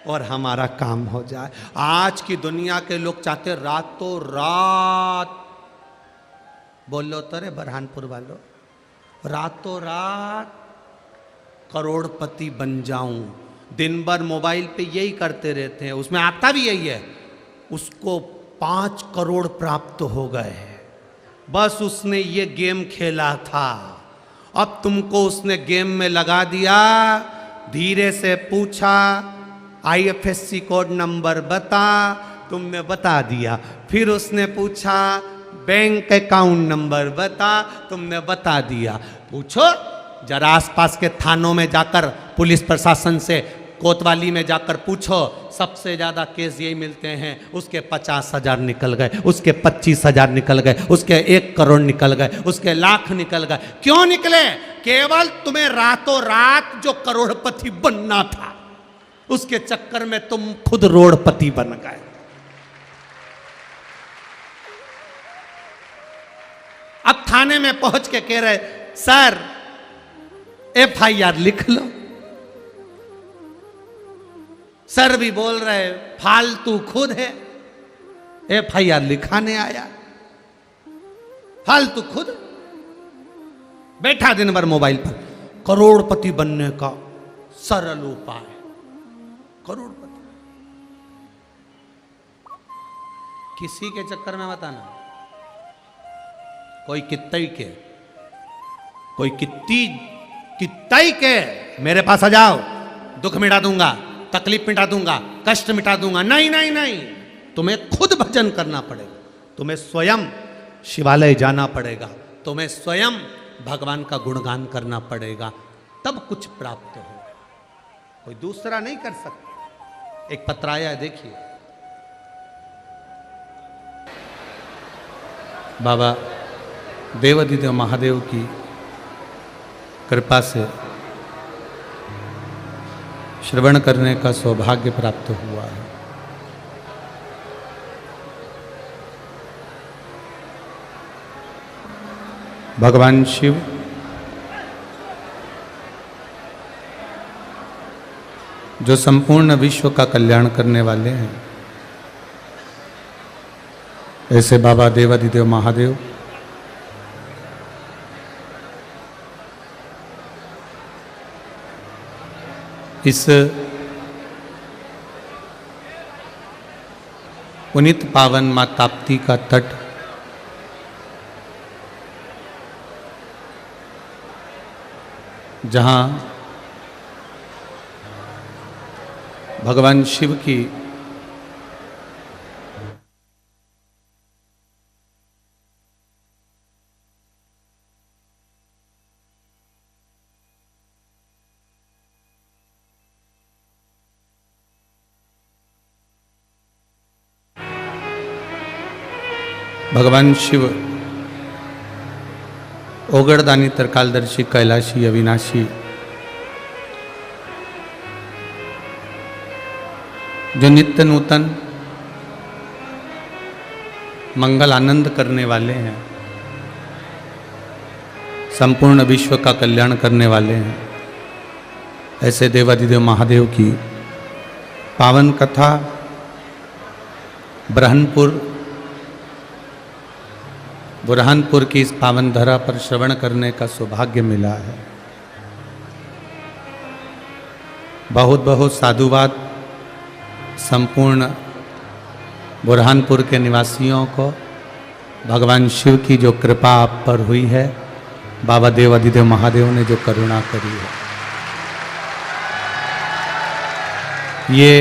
A: और हमारा काम हो जाए। आज की दुनिया के लोग चाहते रातों रात, बोलो तो रे बरहानपुर वालों, रातों रात करोड़पति बन जाऊं। दिन भर मोबाइल पे यही करते रहते हैं, उसमें आता भी यही है, उसको 5 करोड़ प्राप्त हो गए, बस उसने ये गेम खेला था, अब तुमको उसने गेम में लगा दिया। धीरे से पूछा IFSC कोड नंबर बता, तुमने बता दिया। फिर उसने पूछा बैंक अकाउंट नंबर बता, तुमने बता दिया। पूछो जरा आसपास के थानों में जाकर, पुलिस प्रशासन से, कोतवाली में जाकर पूछो, सबसे ज़्यादा केस यही मिलते हैं। उसके 50,000 निकल गए, उसके 25,000 निकल गए, उसके 1 करोड़ निकल गए, उसके लाख निकल गए। क्यों निकले? केवल तुम्हें रातों रात जो करोड़पति बनना था, उसके चक्कर में तुम खुद रोड़पति बन गए। अब थाने में पहुंच के कह रहे, सर FIR लिख लो। सर भी बोल रहे फालतू खुद है, FIR लिखाने आया, फालतू खुद बैठा दिन भर मोबाइल पर। करोड़पति बनने का सरल उपाय, करोड़पति। किसी के चक्कर में बताना, कोई कित्तई के, कोई कित्तई के मेरे पास आ जाओ, दुख मिटा दूंगा, तकलीफ मिटा दूंगा, कष्ट मिटा दूंगा। नहीं नहीं नहीं, तुम्हें खुद भजन करना पड़ेगा, तुम्हें स्वयं शिवालय जाना पड़ेगा, तुम्हें स्वयं भगवान का गुणगान करना पड़ेगा, तब कुछ प्राप्त होगा, कोई दूसरा नहीं कर सकता। एक पत्र आया है, देखिए। बाबा देवाधिदेव महादेव की कृपा से श्रवण करने का सौभाग्य प्राप्त हुआ है। भगवान शिव जो संपूर्ण विश्व का कल्याण करने वाले हैं, ऐसे बाबा देवाधिदेव महादेव इस पुनीत पावन मां ताप्ती का तट जहाँ भगवान शिव की भगवान शिव ओगड़दानी त्रिकालदर्शी कैलाशी अविनाशी जो नित्य नूतन मंगल आनंद करने वाले हैं, संपूर्ण विश्व का कल्याण करने वाले हैं, ऐसे देवाधिदेव महादेव की पावन कथा बुरहानपुर की इस पावन धरा पर श्रवण करने का सौभाग्य मिला है। बहुत बहुत साधुवाद संपूर्ण बुरहानपुर के निवासियों को। भगवान शिव की जो कृपा आप पर हुई है, बाबा देवाधिदेव महादेव ने जो करुणा करी है, ये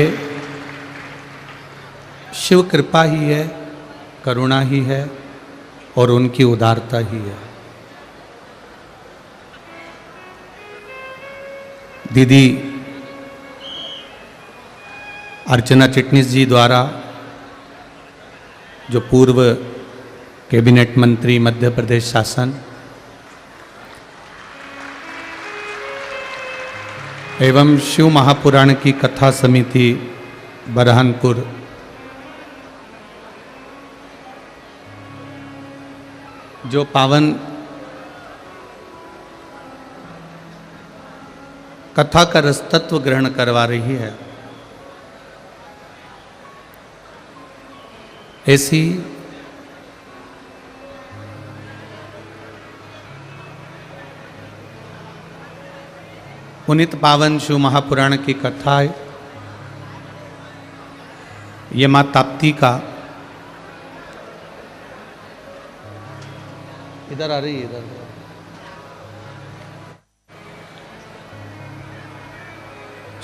A: शिव कृपा ही है, करुणा ही है और उनकी उदारता ही है। दीदी अर्चना चिटनिस जी द्वारा, जो पूर्व कैबिनेट मंत्री मध्य प्रदेश शासन एवं शिव महापुराण की कथा समिति बरहानपुर, जो पावन कथा का रस तत्व ग्रहण करवा रही है, ऐसी पुनित पावन शिव महापुराण की कथा है। ये मां ताप्ती का, इधर आ रही है, इधर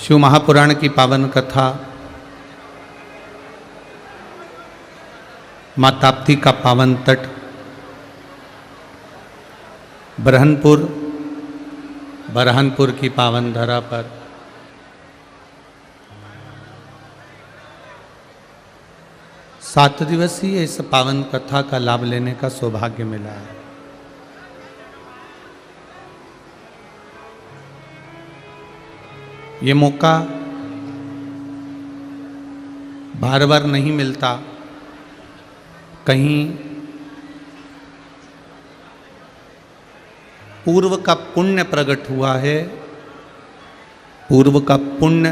A: शिव महापुराण की पावन कथा मां ताप्ती का पावन तट बरहनपुर की पावन धरा पर 7 दिवसीय इस पावन कथा का लाभ लेने का सौभाग्य मिला है। ये मौका बार बार नहीं मिलता। कहीं पूर्व का पुण्य प्रकट हुआ है, पूर्व का पुण्य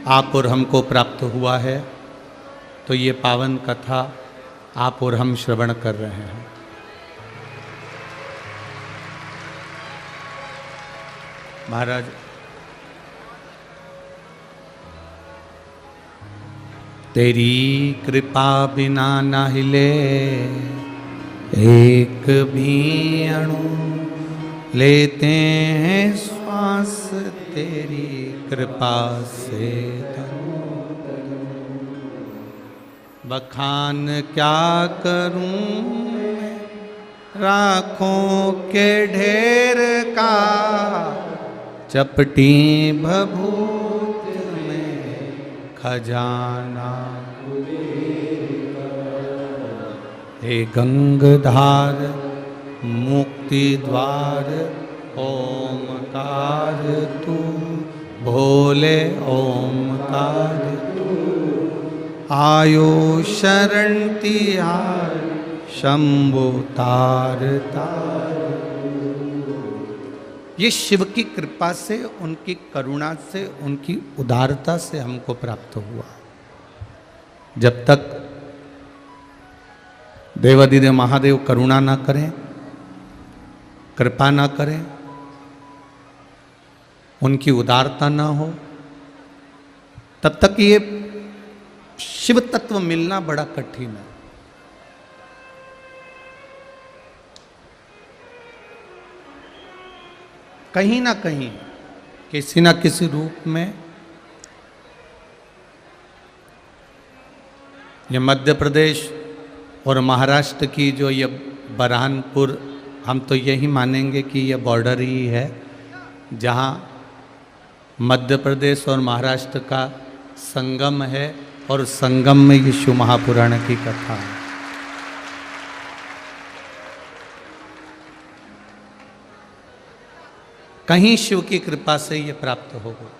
A: आप और हमको प्राप्त हुआ है, तो ये पावन कथा आप और हम श्रवण कर रहे हैं। महाराज, तेरी कृपा बिना न हिले एक भी अणु, लेते हैं श्वास तेरी कृपा से तनु। बखान क्या करूं राखों के ढेर का, चपटी भभूत में खजाना। हे गंगधार मुक्ति द्वार ओमकार तू, भोले ओमकार तू। आयो शरण तिहार शंभु तार तार। ये शिव की कृपा से, उनकी करुणा से, उनकी उदारता से हमको प्राप्त हुआ। जब तक देवाधिदेव महादेव करुणा ना करें, कृपा ना करें, उनकी उदारता ना हो, तब तक ये शिव तत्व मिलना बड़ा कठिन है। कहीं ना कहीं, किसी ना किसी रूप में ये मध्य प्रदेश और महाराष्ट्र की जो ये बरहानपुर, हम तो यही मानेंगे कि ये बॉर्डर ही है, जहाँ मध्य प्रदेश और महाराष्ट्र का संगम है, और संगम में ये शिव महापुराण की कथा है। कहीं शिव की कृपा से ये प्राप्त हो गई,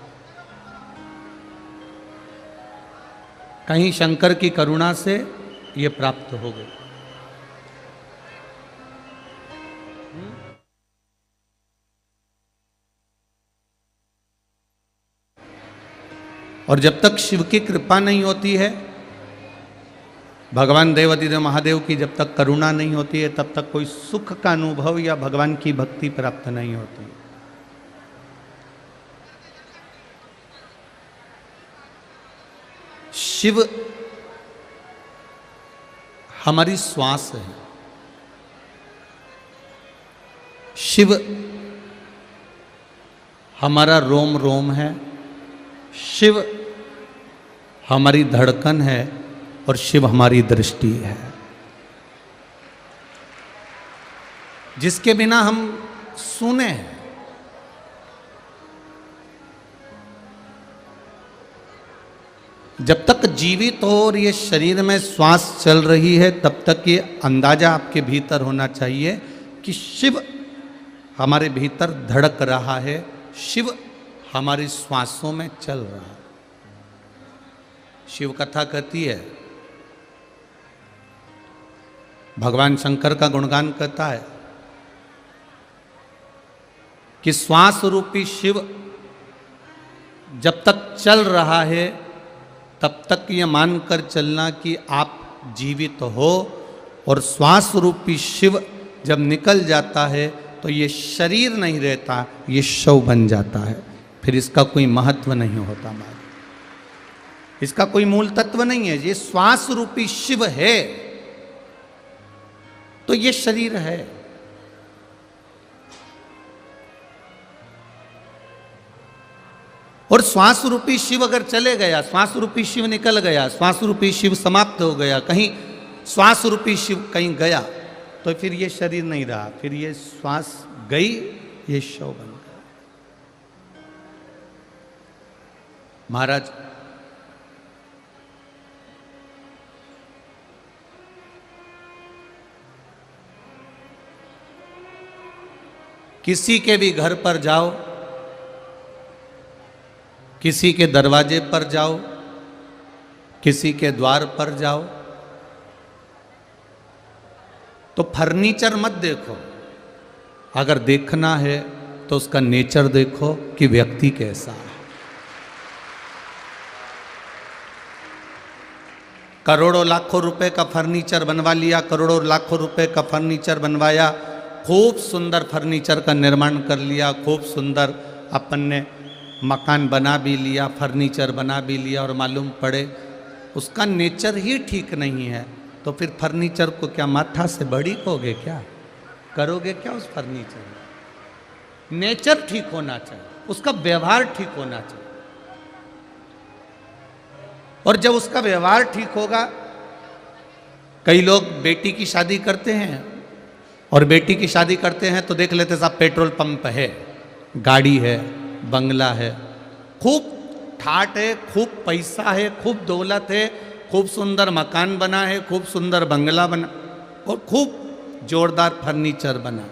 A: कहीं शंकर की करुणा से ये प्राप्त हो गई। और जब तक शिव की कृपा नहीं होती है, भगवान देवाधिदेव महादेव की जब तक करुणा नहीं होती है, तब तक कोई सुख का अनुभव या भगवान की भक्ति प्राप्त नहीं होती। शिव हमारी श्वास है, शिव हमारा रोम रोम है, शिव हमारी धड़कन है, और शिव हमारी दृष्टि है, जिसके बिना हम सूने हैं। जब तक जीवित हो और ये शरीर में श्वास चल रही है, तब तक ये अंदाजा आपके भीतर होना चाहिए कि शिव हमारे भीतर धड़क रहा है, शिव हमारी श्वासों में चल रहा है। शिव कथा कहती है, भगवान शंकर का गुणगान करता है कि श्वास रूपी शिव जब तक चल रहा है, तब तक ये मानकर चलना कि आप जीवित हो, और श्वास रूपी शिव जब निकल जाता है तो ये शरीर नहीं रहता, ये शव बन जाता है, फिर इसका कोई महत्व नहीं होता महाराज, इसका कोई मूल तत्व नहीं है। ये श्वास रूपी शिव है तो ये शरीर है। और श्वास रूपी शिव अगर चले गया, श्वास रूपी शिव निकल गया, श्वास रूपी शिव समाप्त हो गया, कहीं श्वास रूपी शिव कहीं गया, तो फिर ये शरीर नहीं रहा, फिर ये श्वास गई, ये शव बन गया। महाराज किसी के भी घर पर जाओ, किसी के दरवाजे पर जाओ, किसी के द्वार पर जाओ, तो फर्नीचर मत देखो, अगर देखना है तो उसका नेचर देखो कि व्यक्ति कैसा है। करोड़ों लाखों रुपए का फर्नीचर बनवा लिया, करोड़ों लाखों रुपए का फर्नीचर बनवाया, खूब सुंदर फर्नीचर का निर्माण कर लिया, खूब सुंदर अपन ने मकान बना भी लिया, फर्नीचर बना भी लिया, और मालूम पड़े उसका नेचर ही ठीक नहीं है, तो फिर फर्नीचर को क्या माथा से बड़ी करोगे, क्या करोगे, क्या उस फर्नीचर में? नेचर ठीक होना चाहिए, उसका व्यवहार ठीक होना चाहिए। और जब उसका व्यवहार ठीक होगा, कई लोग बेटी की शादी करते हैं, और बेटी की शादी करते हैं तो देख लेते साहब पेट्रोल पंप है, गाड़ी है, बंगला है, खूब ठाट है, खूब पैसा है, खूब दौलत है, खूब सुंदर मकान बना है, खूब सुंदर बंगला बना, और खूब जोरदार फर्नीचर बना।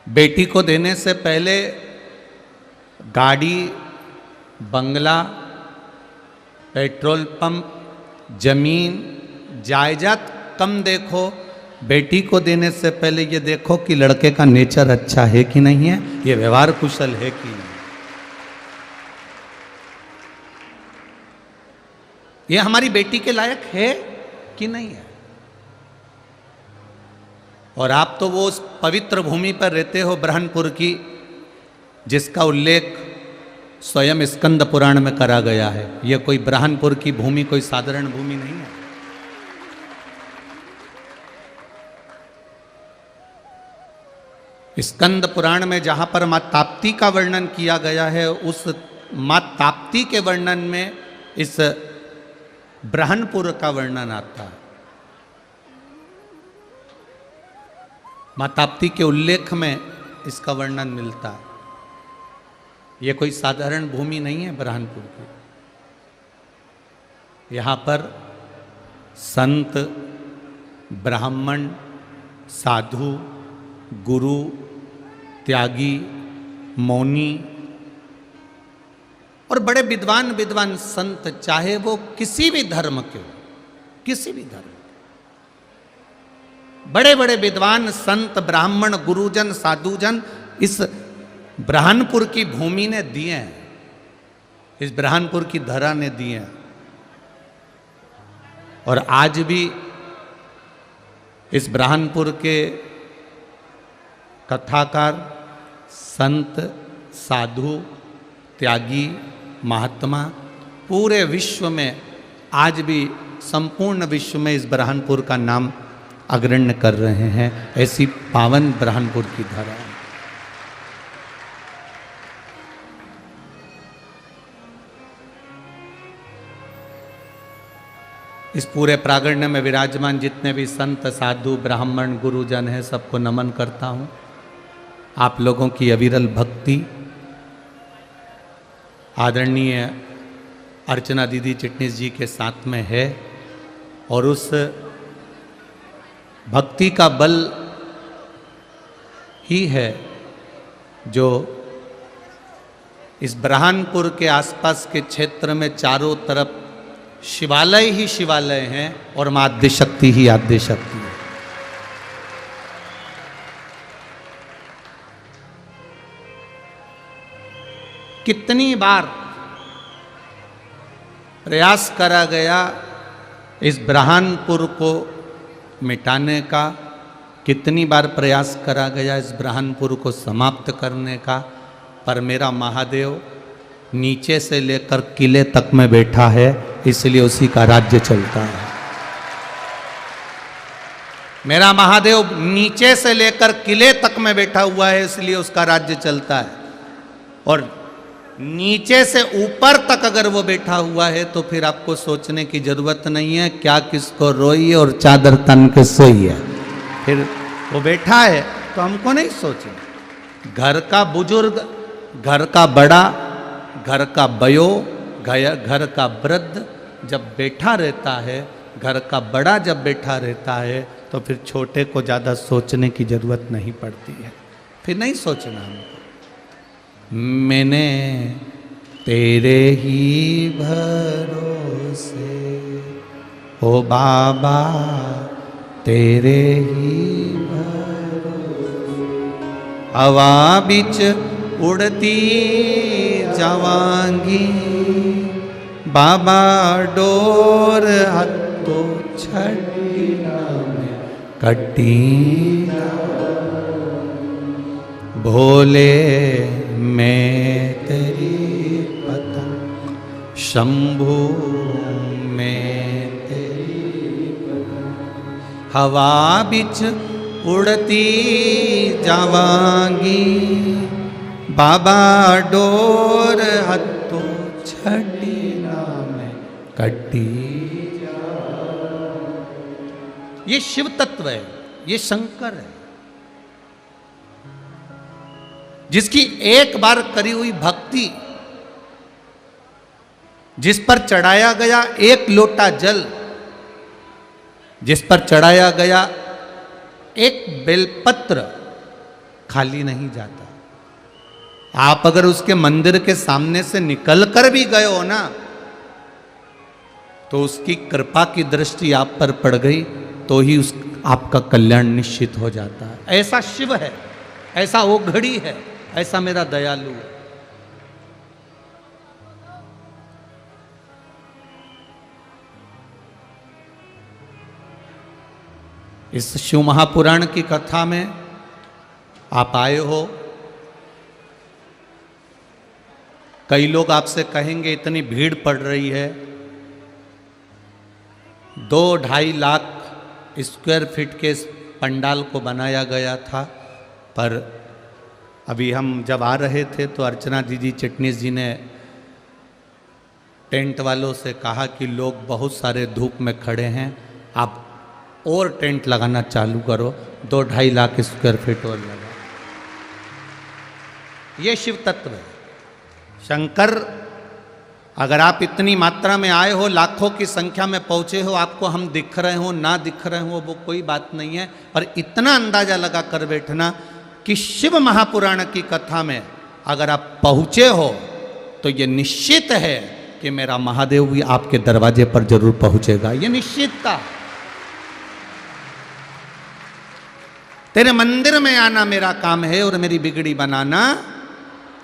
A: बेटी को देने से पहले गाड़ी, बंगला, पेट्रोल पंप, जमीन, जायदाद कम देखो, बेटी को देने से पहले ये देखो कि लड़के का नेचर अच्छा है कि नहीं है, ये व्यवहार कुशल है कि नहीं, ये हमारी बेटी के लायक है कि नहीं है। और आप तो वो उस पवित्र भूमि पर रहते हो ब्रह्मपुर की, जिसका उल्लेख स्वयं स्कंद पुराण में करा गया है। यह कोई ब्रह्मपुर की भूमि कोई साधारण भूमि नहीं है। स्कंद पुराण में जहां पर मां ताप्ती का वर्णन किया गया है, उस मां ताप्ती के वर्णन में इस ब्रह्मपुर का वर्णन आता है। मां ताप्ती के उल्लेख में इसका वर्णन मिलता है। यह कोई साधारण भूमि नहीं है ब्रह्मपुर की। यहाँ पर संत, ब्राह्मण, साधु, गुरु, त्यागी, मौनी और बड़े विद्वान विद्वान संत, चाहे वो किसी भी धर्म के हो, किसी भी धर्म, बड़े बड़े विद्वान संत, ब्राह्मण, गुरुजन, साधुजन इस ब्रह्मपुर की भूमि ने दिए हैं, इस ब्रह्मपुर की धरा ने दिए हैं। और आज भी इस ब्रह्मपुर के कथाकार, संत, साधु, त्यागी, महात्मा पूरे विश्व में आज भी संपूर्ण विश्व में इस ब्रह्मपुर का नाम अग्रण्य कर रहे हैं। ऐसी पावन ब्रह्मपुर की धरा है। इस पूरे प्रांगण में विराजमान जितने भी संत, साधु, ब्राह्मण, गुरुजन हैं, सबको नमन करता हूँ। आप लोगों की अविरल भक्ति आदरणीय अर्चना दीदी चिटनीस जी के साथ में है, और उस भक्ति का बल ही है जो इस ब्रह्मपुर के आसपास के क्षेत्र में चारों तरफ शिवालय ही शिवालय हैं और मां आद्य शक्ति ही आद्य शक्ति है। कितनी बार प्रयास करा गया इस ब्रह्मपुर को मिटाने का, कितनी बार प्रयास करा गया इस ब्रह्मपुर को समाप्त करने का, पर मेरा महादेव नीचे से लेकर किले तक में बैठा है, इसलिए उसी का राज्य चलता है। मेरा महादेव नीचे से लेकर किले तक में बैठा हुआ है, इसलिए उसका राज्य चलता है। और नीचे से ऊपर तक अगर वो बैठा हुआ है तो फिर आपको सोचने की जरूरत नहीं है क्या किसको रोई और चादर तन के सोई है। फिर वो बैठा है तो हमको नहीं सोचना। घर का बुजुर्ग, घर का बड़ा, घर का बयो, घर का वृद्ध जब बैठा रहता है, घर का बड़ा जब बैठा रहता है तो फिर छोटे को ज़्यादा सोचने की जरूरत नहीं पड़ती है। फिर नहीं सोचना हमको। मैंने तेरे ही भरोसे ओ बाबा, तेरे ही भरोसे हवा बिच उड़ती जावांगी, बाबा डोर हत्तो छड़ी में कटी, भोले मैं तेरी पतंग, शंभू मैं तेरी पतंग, हवा बिच उड़ती जावांगी, बाबा डोर हत्तो छड़ी में कटी। ये शिव तत्व है, ये शंकर है, जिसकी एक बार करी हुई भक्ति, जिस पर चढ़ाया गया एक लोटा जल, जिस पर चढ़ाया गया एक बेलपत्र खाली नहीं जाता। आप अगर उसके मंदिर के सामने से निकल कर भी गए हो ना, तो उसकी कृपा की दृष्टि आप पर पड़ गई तो ही आपका कल्याण निश्चित हो जाता है। ऐसा शिव है, ऐसा वो घड़ी है, ऐसा मेरा दयालु है। इस शिव महापुराण की कथा में आप आए हो। कई लोग आपसे कहेंगे इतनी भीड़ पड़ रही है, 2-2.5 लाख स्क्वायर फीट के पंडाल को बनाया गया था। पर अभी हम जब आ रहे थे तो अर्चना दीदी चिटनीस जी ने टेंट वालों से कहा कि लोग बहुत सारे धूप में खड़े हैं, आप और टेंट लगाना चालू करो, 2-2.5 लाख स्क्वायर फीट और लगा। ये शिव तत्व है। शंकर, अगर आप इतनी मात्रा में आए हो, लाखों की संख्या में पहुंचे हो, आपको हम दिख रहे हो ना दिख रहे हो वो कोई बात नहीं है, पर इतना अंदाजा लगा कर बैठना कि शिव महापुराण की कथा में अगर आप पहुंचे हो तो ये निश्चित है कि मेरा महादेव भी आपके दरवाजे पर जरूर पहुंचेगा। ये निश्चित था। तेरे मंदिर में आना मेरा काम है और मेरी बिगड़ी बनाना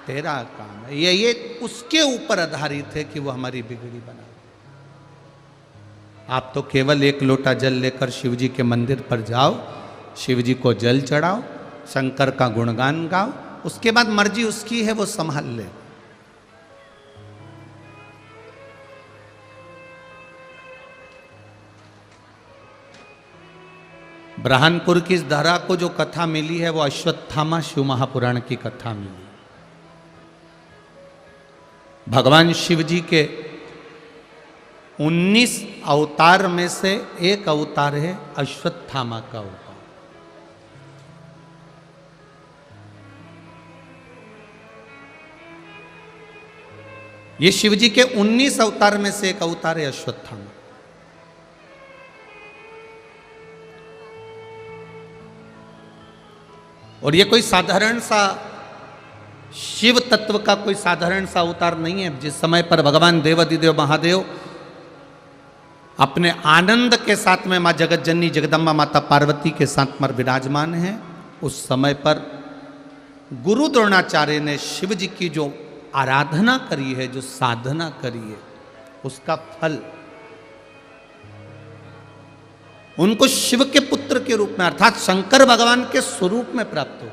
A: तेरा काम है। ये उसके ऊपर आधारित है कि वो हमारी बिगड़ी बना। आप तो केवल एक लोटा जल लेकर शिव जी के मंदिर पर जाओ, शिव जी को जल चढ़ाओ, शंकर का गुणगान गाओ, उसके बाद मर्जी उसकी है, वो संभाल ले। ब्रह्मपुर की इस धरा को जो कथा मिली है वो अश्वत्थामा शिव महापुराण की कथा मिली। भगवान शिव जी के 19 अवतार में से एक अवतार है अश्वत्थामा का अवतार। ये शिव जी के 19 अवतार में से एक अवतार है अश्वत्थामा। और ये कोई साधारण सा शिव तत्व का कोई साधारण सा अवतार नहीं है। जिस समय पर भगवान देवाधिदेव महादेव अपने आनंद के साथ में मां जगत जननी जगदम्बा माता पार्वती के साथ में विराजमान हैं, उस समय पर गुरु द्रोणाचार्य ने शिव जी की जो आराधना करी है, जो साधना करी है, उसका फल उनको शिव के पुत्र के रूप में अर्थात शंकर भगवान के स्वरूप में प्राप्त हुआ।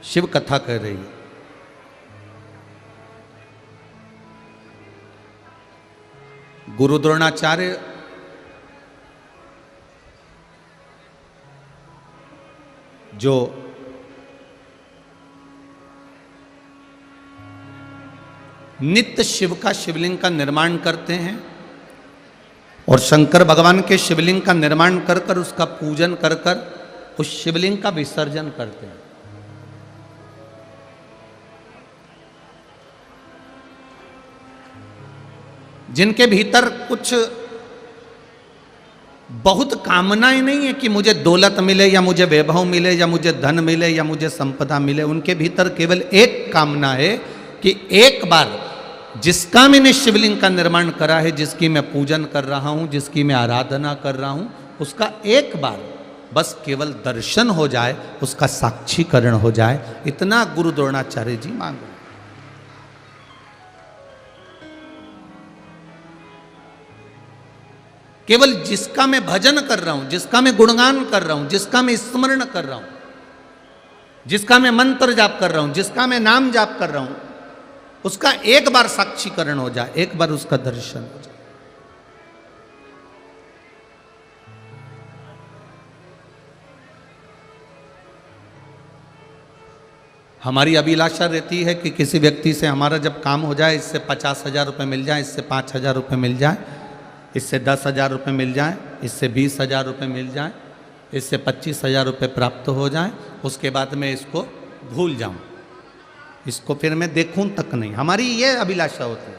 A: शिव कथा कह रही है, गुरु द्रोणाचार्य जो नित्य शिव का शिवलिंग का निर्माण करते हैं और शंकर भगवान के शिवलिंग का निर्माण कर कर उसका पूजन कर कर उस शिवलिंग का विसर्जन करते हैं। जिनके भीतर कुछ बहुत कामनाएं नहीं है कि मुझे दौलत मिले या मुझे वैभव मिले या मुझे धन मिले या मुझे संपदा मिले, उनके भीतर केवल एक कामना है कि एक बार जिसका मैंने शिवलिंग का निर्माण करा है, जिसकी मैं पूजन कर रहा हूं, जिसकी मैं आराधना कर रहा हूं, उसका एक बार बस केवल दर्शन हो जाए, उसका साक्षीकरण हो जाए, इतना गुरु द्रोणाचार्य जी मांग रहे। केवल जिसका मैं भजन कर रहा हूं, जिसका मैं गुणगान कर रहा हूं, जिसका मैं स्मरण कर रहा हूं, जिसका मैं मंत्र जाप कर रहा हूं, जिसका मैं नाम जाप कर रहा हूं, उसका एक बार साक्षीकरण हो जाए, एक बार उसका दर्शन हो जाए। हमारी अभिलाषा रहती है कि किसी व्यक्ति से हमारा जब काम हो जाए, इससे 50,000 रुपये मिल जाए, इससे 5,000 रुपये मिल जाए, इससे 10,000 रुपये मिल जाए, इससे 20,000 रुपये मिल जाए, इससे 25,000 रुपये प्राप्त हो जाए, उसके बाद मैं इसको भूल जाऊं, इसको फिर मैं देखूं तक नहीं। हमारी ये अभिलाषा होती है।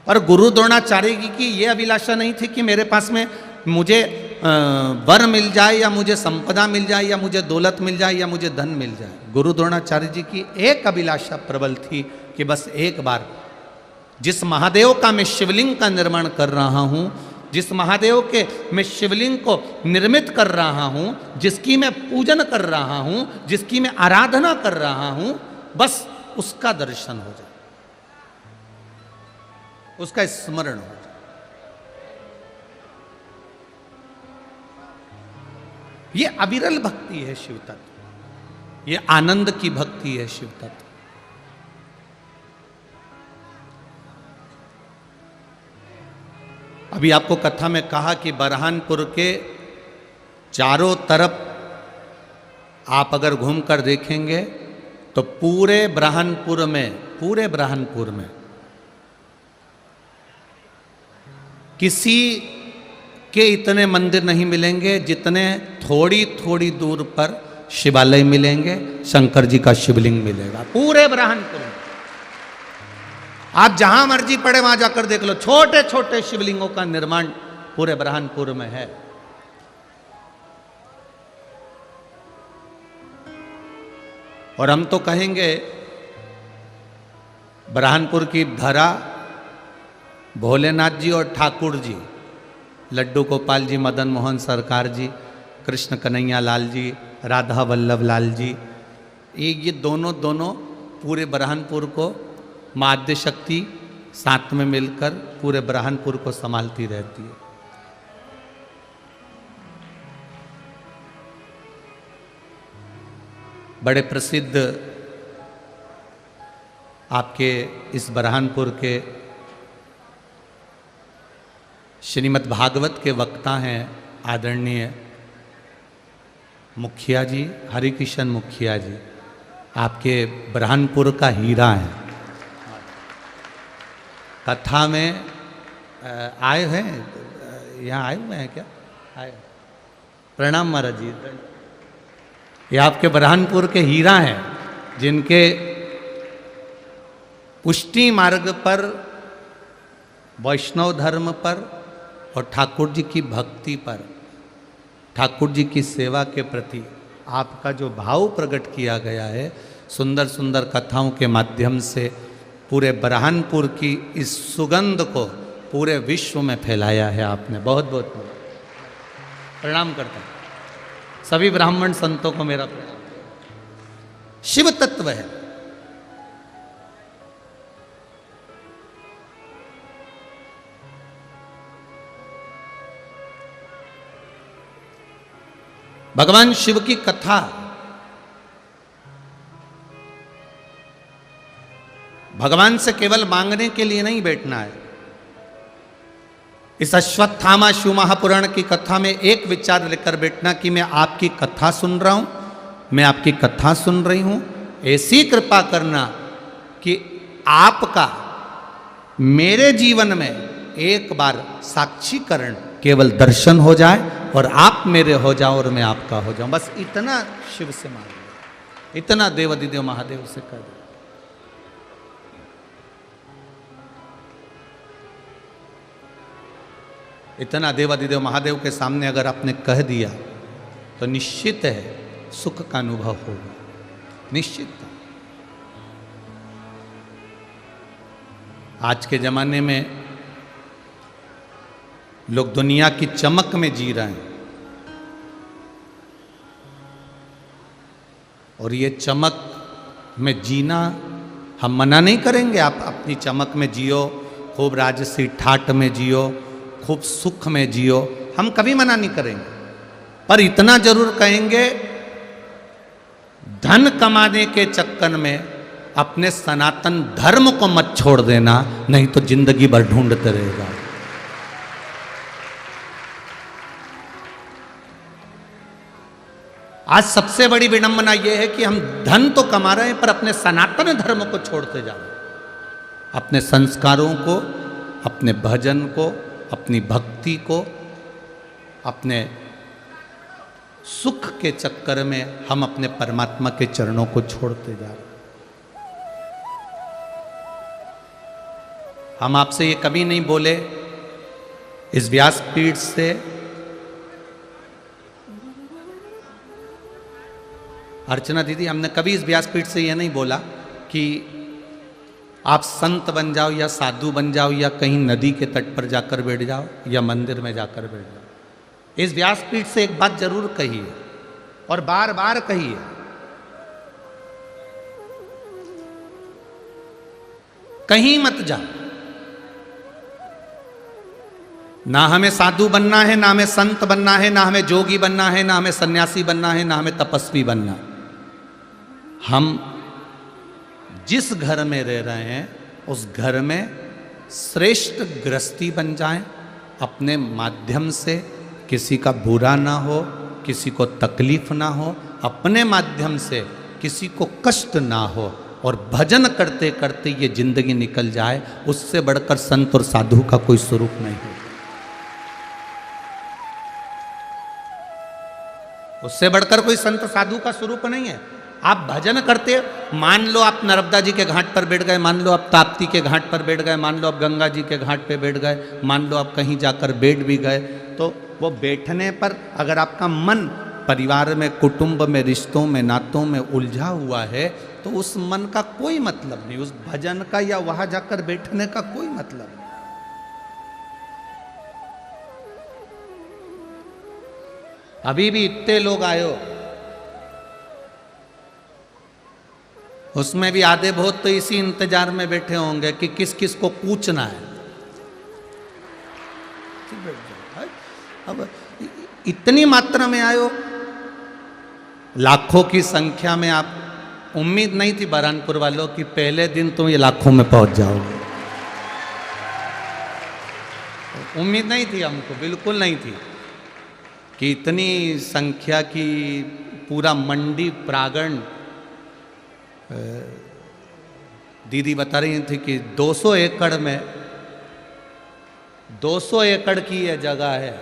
A: और गुरु द्रोणाचार्य की ये अभिलाषा नहीं थी कि मेरे पास में मुझे वर मिल जाए या मुझे संपदा मिल जाए या मुझे दौलत मिल जाए या मुझे धन मिल जाए। गुरु द्रोणाचार्य जी की एक अभिलाषा प्रबल थी कि बस एक बार जिस महादेव का मैं शिवलिंग का निर्माण कर रहा हूं, जिस महादेव के मैं शिवलिंग को निर्मित कर रहा हूं, जिसकी मैं पूजन कर रहा हूं, जिसकी मैं आराधना कर रहा हूं, बस उसका दर्शन हो जाए, उसका स्मरण हो जाए। ये अविरल भक्ति है शिव तत्व, ये आनंद की भक्ति है शिव तत्व। अभी आपको कथा में कहा कि बरहानपुर के चारों तरफ आप अगर घूमकर देखेंगे तो पूरे ब्रह्मपुर में किसी के इतने मंदिर नहीं मिलेंगे जितने थोड़ी थोड़ी दूर पर शिवालय मिलेंगे, शंकर जी का शिवलिंग मिलेगा पूरे ब्रह्मपुर में। आप जहां मर्जी पड़े वहां जाकर देख लो, छोटे छोटे शिवलिंगों का निर्माण पूरे ब्रह्मपुर में है। और हम तो कहेंगे ब्रह्मपुर की धरा भोलेनाथ जी और ठाकुर जी, लड्डू गोपाल जी, मदन मोहन सरकार जी, कृष्ण कन्हैया लाल जी, राधा वल्लभ लाल जी, ये दोनों पूरे ब्रह्मपुर को माध्य शक्ति साथ में मिलकर पूरे ब्रह्मपुर को संभालती रहती है। बड़े प्रसिद्ध आपके इस ब्रह्मपुर के श्रीमद् भागवत के वक्ता हैं आदरणीय मुखिया जी, हरिकिशन मुखिया जी, आपके ब्रह्मपुर का हीरा है। कथा में आए हैं, यहाँ आए हुए हैं क्या? आए। प्रणाम महाराज जी। ये आपके ब्रह्मपुर के हीरा हैं जिनके पुष्टि मार्ग पर, वैष्णव धर्म पर और ठाकुर जी की भक्ति पर, ठाकुर जी की सेवा के प्रति आपका जो भाव प्रकट किया गया है, सुंदर सुंदर कथाओं के माध्यम से पूरे ब्रह्मपुर की इस सुगंध को पूरे विश्व में फैलाया है आपने। बहुत बहुत प्रणाम करता हूं, सभी ब्राह्मण संतों को मेरा प्रणाम। शिव तत्व है। भगवान शिव की कथा भगवान से केवल मांगने के लिए नहीं बैठना है। इस अश्वत्थामा शिव महापुराण की कथा में एक विचार लेकर बैठना कि मैं आपकी कथा सुन रहा हूं, मैं आपकी कथा सुन रही हूं, ऐसी कृपा करना कि आपका मेरे जीवन में एक बार साक्षीकरण केवल दर्शन हो जाए और आप मेरे हो जाओ और मैं आपका हो जाऊं। बस इतना शिव से मांग, इतना देवाधिदेव महादेव से कर। इतना देवाधिदेव महादेव के सामने अगर आपने कह दिया तो निश्चित है सुख का अनुभव होगा, निश्चित। आज के जमाने में लोग दुनिया की चमक में जी रहे हैं और ये चमक में जीना हम मना नहीं करेंगे। आप अपनी चमक में जियो, खूब राजसी ठाट में जियो, खूब सुख में जियो, हम कभी मना नहीं करेंगे। पर इतना जरूर कहेंगे धन कमाने के चक्कर में अपने सनातन धर्म को मत छोड़ देना, नहीं तो जिंदगी भर ढूंढते रहेगा। आज सबसे बड़ी विडंबना यह है कि हम धन तो कमा रहे हैं पर अपने सनातन धर्म को छोड़ते जा रहे हैं। अपने संस्कारों को, अपने भजन को, अपनी भक्ति को, अपने सुख के चक्कर में हम अपने परमात्मा के चरणों को छोड़ते जा रहे हैं। हम आपसे ये कभी नहीं बोले इस व्यासपीठ से अर्चना दीदी, हमने कभी इस व्यासपीठ से यह नहीं बोला कि आप संत बन जाओ या साधु बन जाओ या कहीं नदी के तट पर जाकर बैठ जाओ या मंदिर में जाकर बैठ जाओ। इस व्यासपीठ से एक बात जरूर कही है और बार बार कही है, कहीं मत जाओ। ना हमें साधु बनना है, ना हमें संत बनना है, ना हमें जोगी बनना है, ना हमें सन्यासी बनना है, ना हमें तपस्वी बनना है। हम जिस घर में रह रहे हैं उस घर में श्रेष्ठ गृहस्थी बन जाएं, अपने माध्यम से किसी का बुरा ना हो, किसी को तकलीफ ना हो, अपने माध्यम से किसी को कष्ट ना हो और भजन करते करते ये जिंदगी निकल जाए। उससे बढ़कर संत और साधु का कोई स्वरूप नहीं है, उससे बढ़कर कोई संत साधु का स्वरूप नहीं है। आप भजन करते, मान लो आप नर्मदा जी के घाट पर बैठ गए, मान लो आप ताप्ती के घाट पर बैठ गए, मान लो आप गंगा जी के घाट पे बैठ गए, मान लो आप कहीं जाकर बैठ भी गए, तो वो बैठने पर अगर आपका मन परिवार में, कुटुंब में, रिश्तों में, नातों में उलझा हुआ है तो उस मन का कोई मतलब नहीं, उस भजन का या वहां जाकर बैठने का कोई मतलब नहीं। अभी भी इतने लोग आए हो, उसमें भी आधे बहुत तो इसी इंतजार में बैठे होंगे कि किस किस को पूछना है। अब इतनी मात्रा में आए हो, लाखों की संख्या में। आप उम्मीद नहीं थी बरहानपुर वालों की पहले दिन तुम ये लाखों में पहुंच जाओगे, उम्मीद नहीं थी हमको, बिल्कुल नहीं थी कि इतनी संख्या की पूरा मंडी प्रांगण। दीदी बता रही थी कि 200 एकड़ में 200 एकड़ की यह जगह है।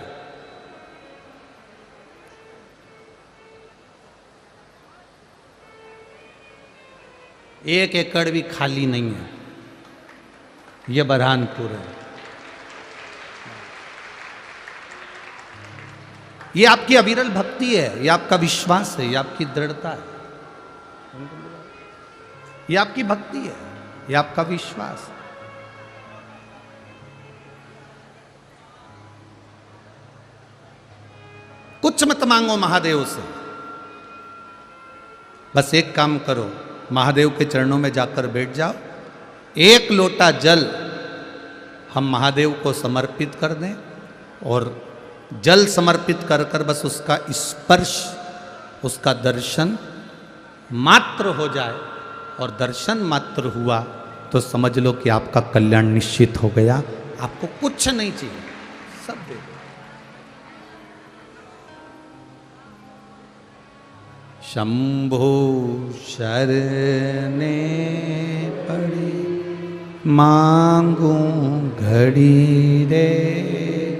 A: एक एकड़ भी खाली नहीं है, यह बरहानपुर है। ये आपकी अविरल भक्ति है, ये आपका विश्वास है, ये आपकी दृढ़ता है, ये आपकी भक्ति है, ये आपका विश्वास है। कुछ मत मांगो महादेव से, बस एक काम करो, महादेव के चरणों में जाकर बैठ जाओ, एक लोटा जल हम महादेव को समर्पित कर दें और जल समर्पित कर कर बस उसका स्पर्श, उसका दर्शन मात्र हो जाए, और दर्शन मात्र हुआ तो समझ लो कि आपका कल्याण निश्चित हो गया। आपको कुछ नहीं चाहिए, सब दे दो। शंभो शरणे पड़ी मांगू घड़ी रे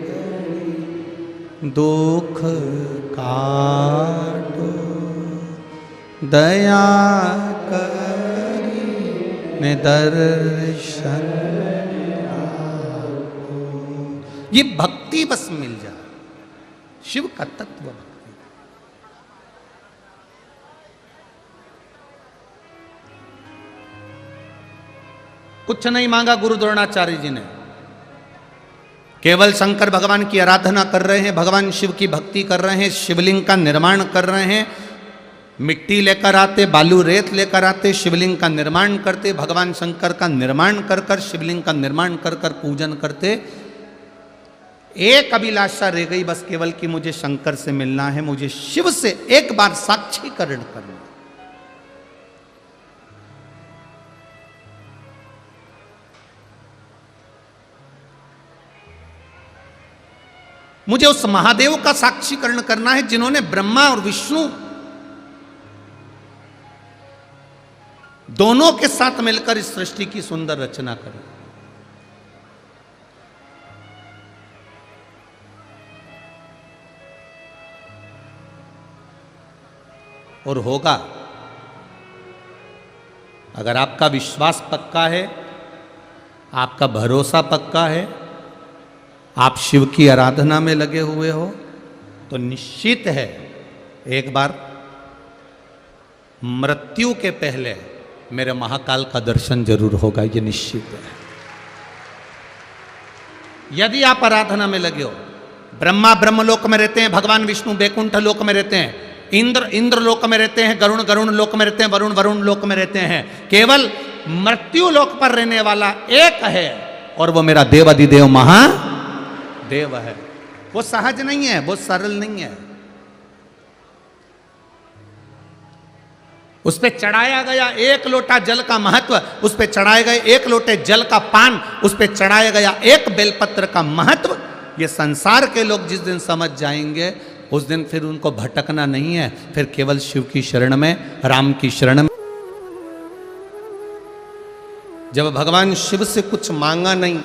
A: घड़ी, दुख काटो दया करी ने दर्शन आपको। ये भक्ति बस मिल जाए, शिव का तत्व भक्ति। कुछ नहीं मांगा गुरु द्रोणाचार्य जी ने, केवल शंकर भगवान की आराधना कर रहे हैं, भगवान शिव की भक्ति कर रहे हैं, शिवलिंग का निर्माण कर रहे हैं। मिट्टी लेकर आते, बालू रेत लेकर आते, शिवलिंग का निर्माण करते, भगवान शंकर का निर्माण कर कर, शिवलिंग का निर्माण कर कर पूजन करते। एक अभिलाषा रह गई बस केवल कि मुझे शंकर से मिलना है, मुझे शिव से एक बार साक्षीकरण करना। मुझे उस महादेव का साक्षीकरण करना है जिन्होंने ब्रह्मा और विष्णु दोनों के साथ मिलकर इस सृष्टि की सुंदर रचना करी। और होगा, अगर आपका विश्वास पक्का है, आपका भरोसा पक्का है, आप शिव की आराधना में लगे हुए हो, तो निश्चित है एक बार मृत्यु के पहले मेरे महाकाल का दर्शन जरूर होगा, ये निश्चित है। यदि आप आराधना में लगे हो, ब्रह्मा ब्रह्मलोक में रहते हैं, भगवान विष्णु बैकुंठ लोक में रहते हैं, इंद्र इंद्र लोक में रहते हैं, गरुण गरुण लोक में रहते हैं, वरुण वरुण लोक में रहते हैं, केवल मृत्यु लोक पर रहने वाला एक है, और वो मेरा देव अधिदेव महादेव है। वो सहज नहीं है, वो सरल नहीं है। उस पे चढ़ाया गया एक लोटा जल का महत्व, उस पे चढ़ाए गए एक लोटे जल का पान, उस पे चढ़ाया गया एक बेलपत्र का महत्व, ये संसार के लोग जिस दिन समझ जाएंगे उस दिन फिर उनको भटकना नहीं है, फिर केवल शिव की शरण में, राम की शरण में। जब भगवान शिव से कुछ मांगा नहीं,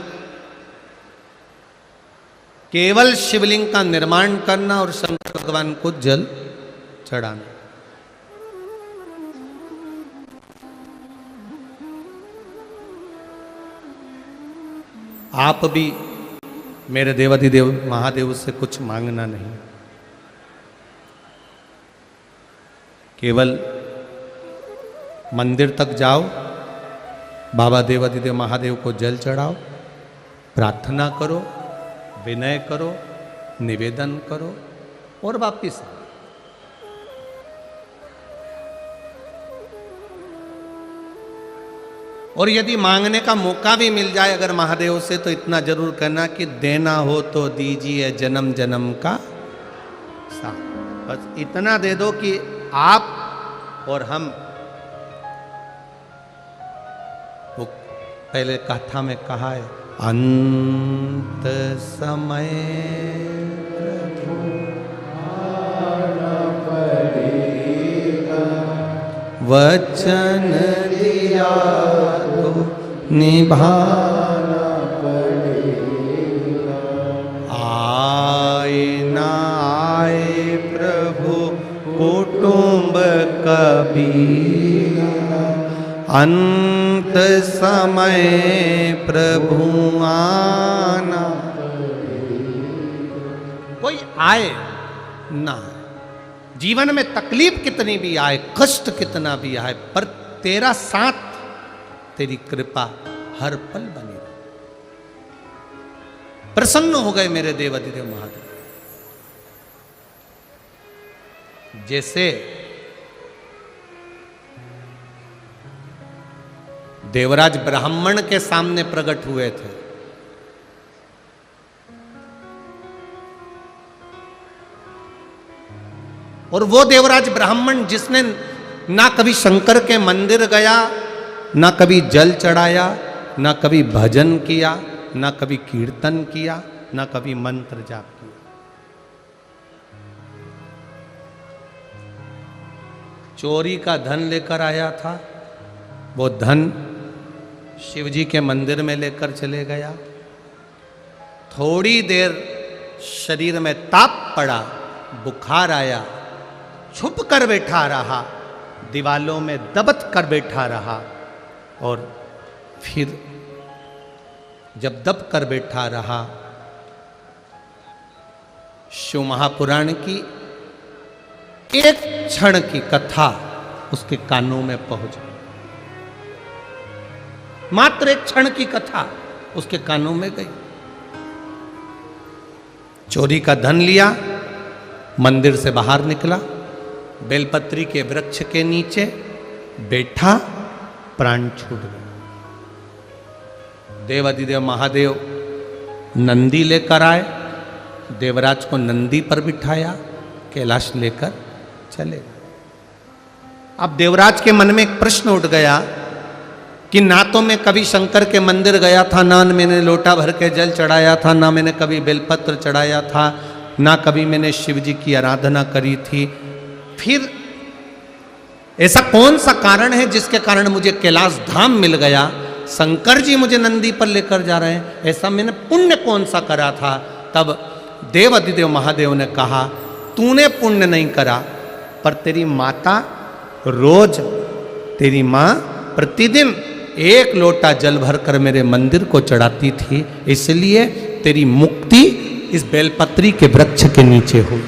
A: केवल शिवलिंग का निर्माण करना और शंकर भगवान को जल चढ़ाना। आप भी मेरे देवाधिदेव महादेव से कुछ मांगना नहीं, केवल मंदिर तक जाओ, बाबा देवाधिदेव महादेव को जल चढ़ाओ, प्रार्थना करो, विनय करो, निवेदन करो और वापिस आओ। और यदि मांगने का मौका भी मिल जाए अगर महादेव से, तो इतना जरूर करना कि देना हो तो दीजिए जन्म जन्म का साथ। बस इतना दे दो कि आप और हम, वो पहले कथा में कहा है, अंत समय प्रभु आना पड़ेगा, वचन दिया तो निभाना पड़ेगा, आए ना आए प्रभु कुटुंब कबीरा, अंत समय प्रभु आना। कोई आए ना, जीवन में तकलीफ कितनी भी आए, कष्ट कितना भी आए, पर तेरा साथ, तेरी कृपा हर पल बनी रहे। प्रसन्न हो गए मेरे देवाधिदेव महादेव। जैसे देवराज ब्राह्मण के सामने प्रकट हुए थे, और वो देवराज ब्राह्मण जिसने ना कभी शंकर के मंदिर गया, ना कभी जल चढ़ाया, ना कभी भजन किया, ना कभी कीर्तन किया, ना कभी मंत्र जाप किया, चोरी का धन लेकर आया था, वो धन शिव जी के मंदिर में लेकर चले गया। थोड़ी देर शरीर में ताप पड़ा, बुखार आया, छुप कर बैठा रहा, दीवालों में दबत कर बैठा रहा, और फिर जब दब कर बैठा रहा, शिव महापुराण की एक क्षण की कथा उसके कानों में पहुंच गई। मात्र एक क्षण की कथा उसके कानों में गई। चोरी का धन लिया, मंदिर से बाहर निकला, बेलपत्री के वृक्ष के नीचे बैठा, प्राण छूट गया। देवाधिदेव महादेव नंदी लेकर आए, देवराज को नंदी पर बिठाया, कैलाश लेकर चले गए। अब देवराज के मन में एक प्रश्न उठ गया कि ना तो मैं कभी शंकर के मंदिर गया था, ना मैंने लोटा भर के जल चढ़ाया था, ना मैंने कभी बेलपत्र चढ़ाया था, ना कभी मैंने शिव जी की आराधना करी थी। फिर ऐसा कौन सा कारण है जिसके कारण मुझे कैलाश धाम मिल गया? शंकर जी मुझे नंदी पर लेकर जा रहे हैं, ऐसा मैंने पुण्य कौन सा करा था? तब देवाधिदेव महादेव ने कहा, तूने पुण्य नहीं करा, पर तेरी माता रोज, तेरी माँ प्रतिदिन 1 लोटा जल भरकर मेरे मंदिर को चढ़ाती थी, इसलिए तेरी मुक्ति इस बेलपत्री के वृक्ष के नीचे हुई।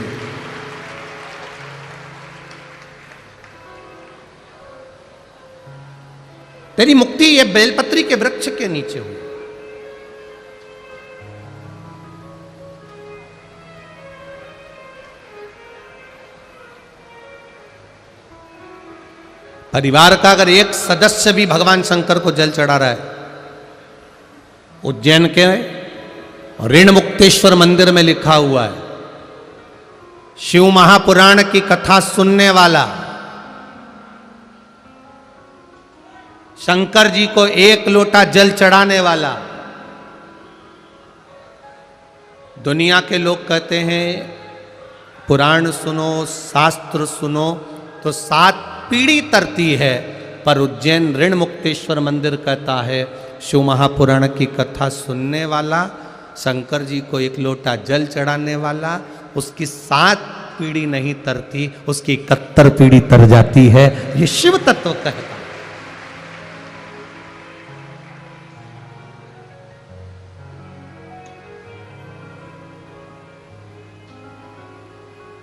A: तेरी मुक्ति ये बेलपत्री के वृक्ष के नीचे हुई। परिवार का अगर एक सदस्य भी भगवान शंकर को जल चढ़ा रहा है, उज्जैन के ऋण मुक्तेश्वर मंदिर में लिखा हुआ है, शिव महापुराण की कथा सुनने वाला, शंकर जी को 1 लोटा जल चढ़ाने वाला। दुनिया के लोग कहते हैं पुराण सुनो, शास्त्र सुनो तो 7 पीढ़ी तरती है, पर उज्जैन ऋण मुक्तेश्वर मंदिर कहता है शिव महापुराण की कथा सुनने वाला, शंकर जी को 1 लोटा जल चढ़ाने वाला, उसकी 7 पीढ़ी नहीं तरती, उसकी 71 पीढ़ी तर जाती है। ये शिव तत्व कहता है।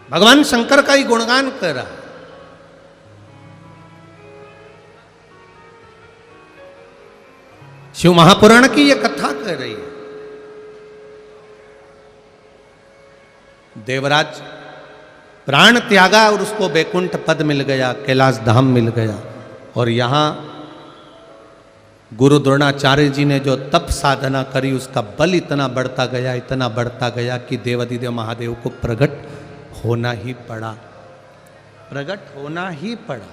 A: भगवान शंकर का ही गुणगान कर रहा है। शिव महापुराण की यह कथा कह रही है। देवराज प्राण त्यागा और उसको बैकुंठ पद मिल गया, कैलाश धाम मिल गया, और यहां गुरु द्रोणाचार्य जी ने जो तप साधना करी उसका बल इतना बढ़ता गया, इतना बढ़ता गया कि देवाधिदेव महादेव को प्रकट होना ही पड़ा, प्रकट होना ही पड़ा।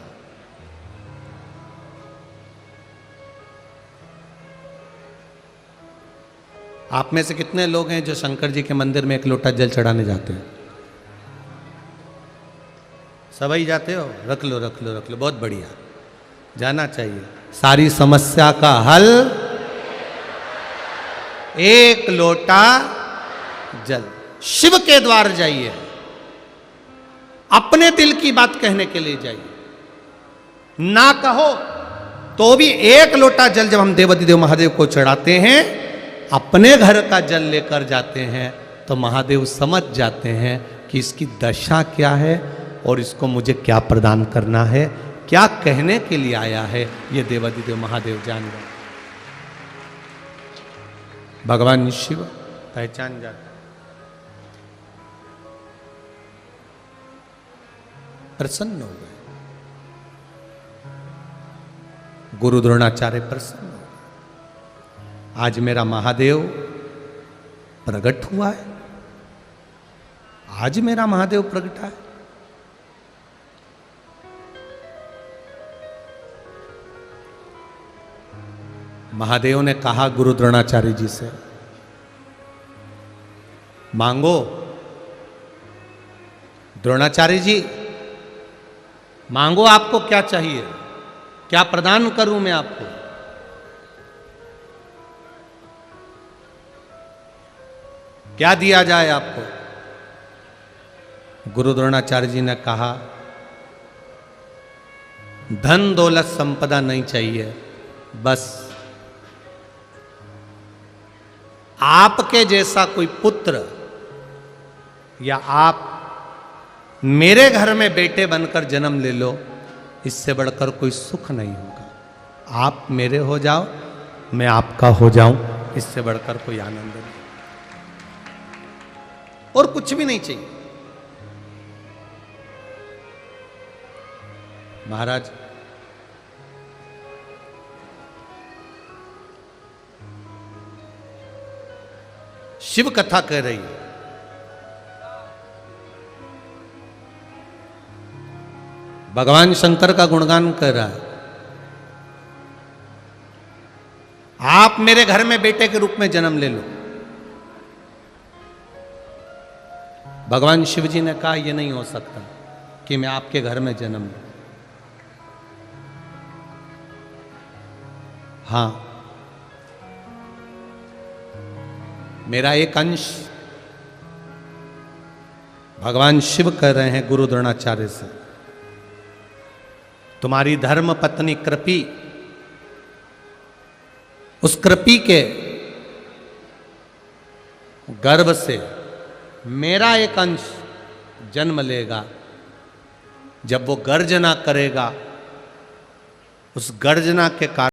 A: आप में से कितने लोग हैं जो शंकर जी के मंदिर में 1 लोटा जल चढ़ाने जाते हैं? सभी जाते हो? रख लो रख लो रख लो, बहुत बढ़िया, जाना चाहिए। सारी समस्या का हल 1 लोटा जल। शिव के द्वार जाइए, अपने दिल की बात कहने के लिए जाइए, ना कहो तो भी 1 लोटा जल जब हम देवाधिदेव महादेव को चढ़ाते हैं, अपने घर का जल लेकर जाते हैं, तो महादेव समझ जाते हैं कि इसकी दशा क्या है और इसको मुझे क्या प्रदान करना है, क्या कहने के लिए आया है, ये देवाधिदेव महादेव जान गए। भगवान शिव पहचान जाते। प्रसन्न हो गए, गुरु द्रोणाचार्य प्रसन्न हो गए। आज मेरा महादेव प्रकट हुआ है, आज मेरा महादेव प्रगटा है। महादेव ने कहा गुरु द्रोणाचार्य जी से, मांगो। द्रोणाचार्य जी मांगो, आपको क्या चाहिए, क्या प्रदान करूं मैं आपको। क्या दिया जाए आपको। गुरु द्रोणाचार्य जी ने कहा, धन दौलत संपदा नहीं चाहिए, बस आपके जैसा कोई पुत्र या आप मेरे घर में बेटे बनकर जन्म ले लो, इससे बढ़कर कोई सुख नहीं होगा। आप मेरे हो जाओ, मैं आपका हो जाऊं, इससे बढ़कर कोई आनंद नहीं, और कुछ भी नहीं चाहिए। महाराज शिव कथा कह रही है, भगवान शंकर का गुणगान कर रहा है। आप मेरे घर में बेटे के रूप में जन्म ले लो। भगवान शिव जी ने कहा, यह नहीं हो सकता कि मैं आपके घर में जन्म लूं। हां, मेरा एक अंश भगवान शिव कह रहे हैं गुरु द्रोणाचार्य से, तुम्हारी धर्म पत्नी कृपी, उस कृपी के गर्भ से मेरा एक अंश जन्म लेगा। जब वो गर्जना करेगा, उस गर्जना के कारण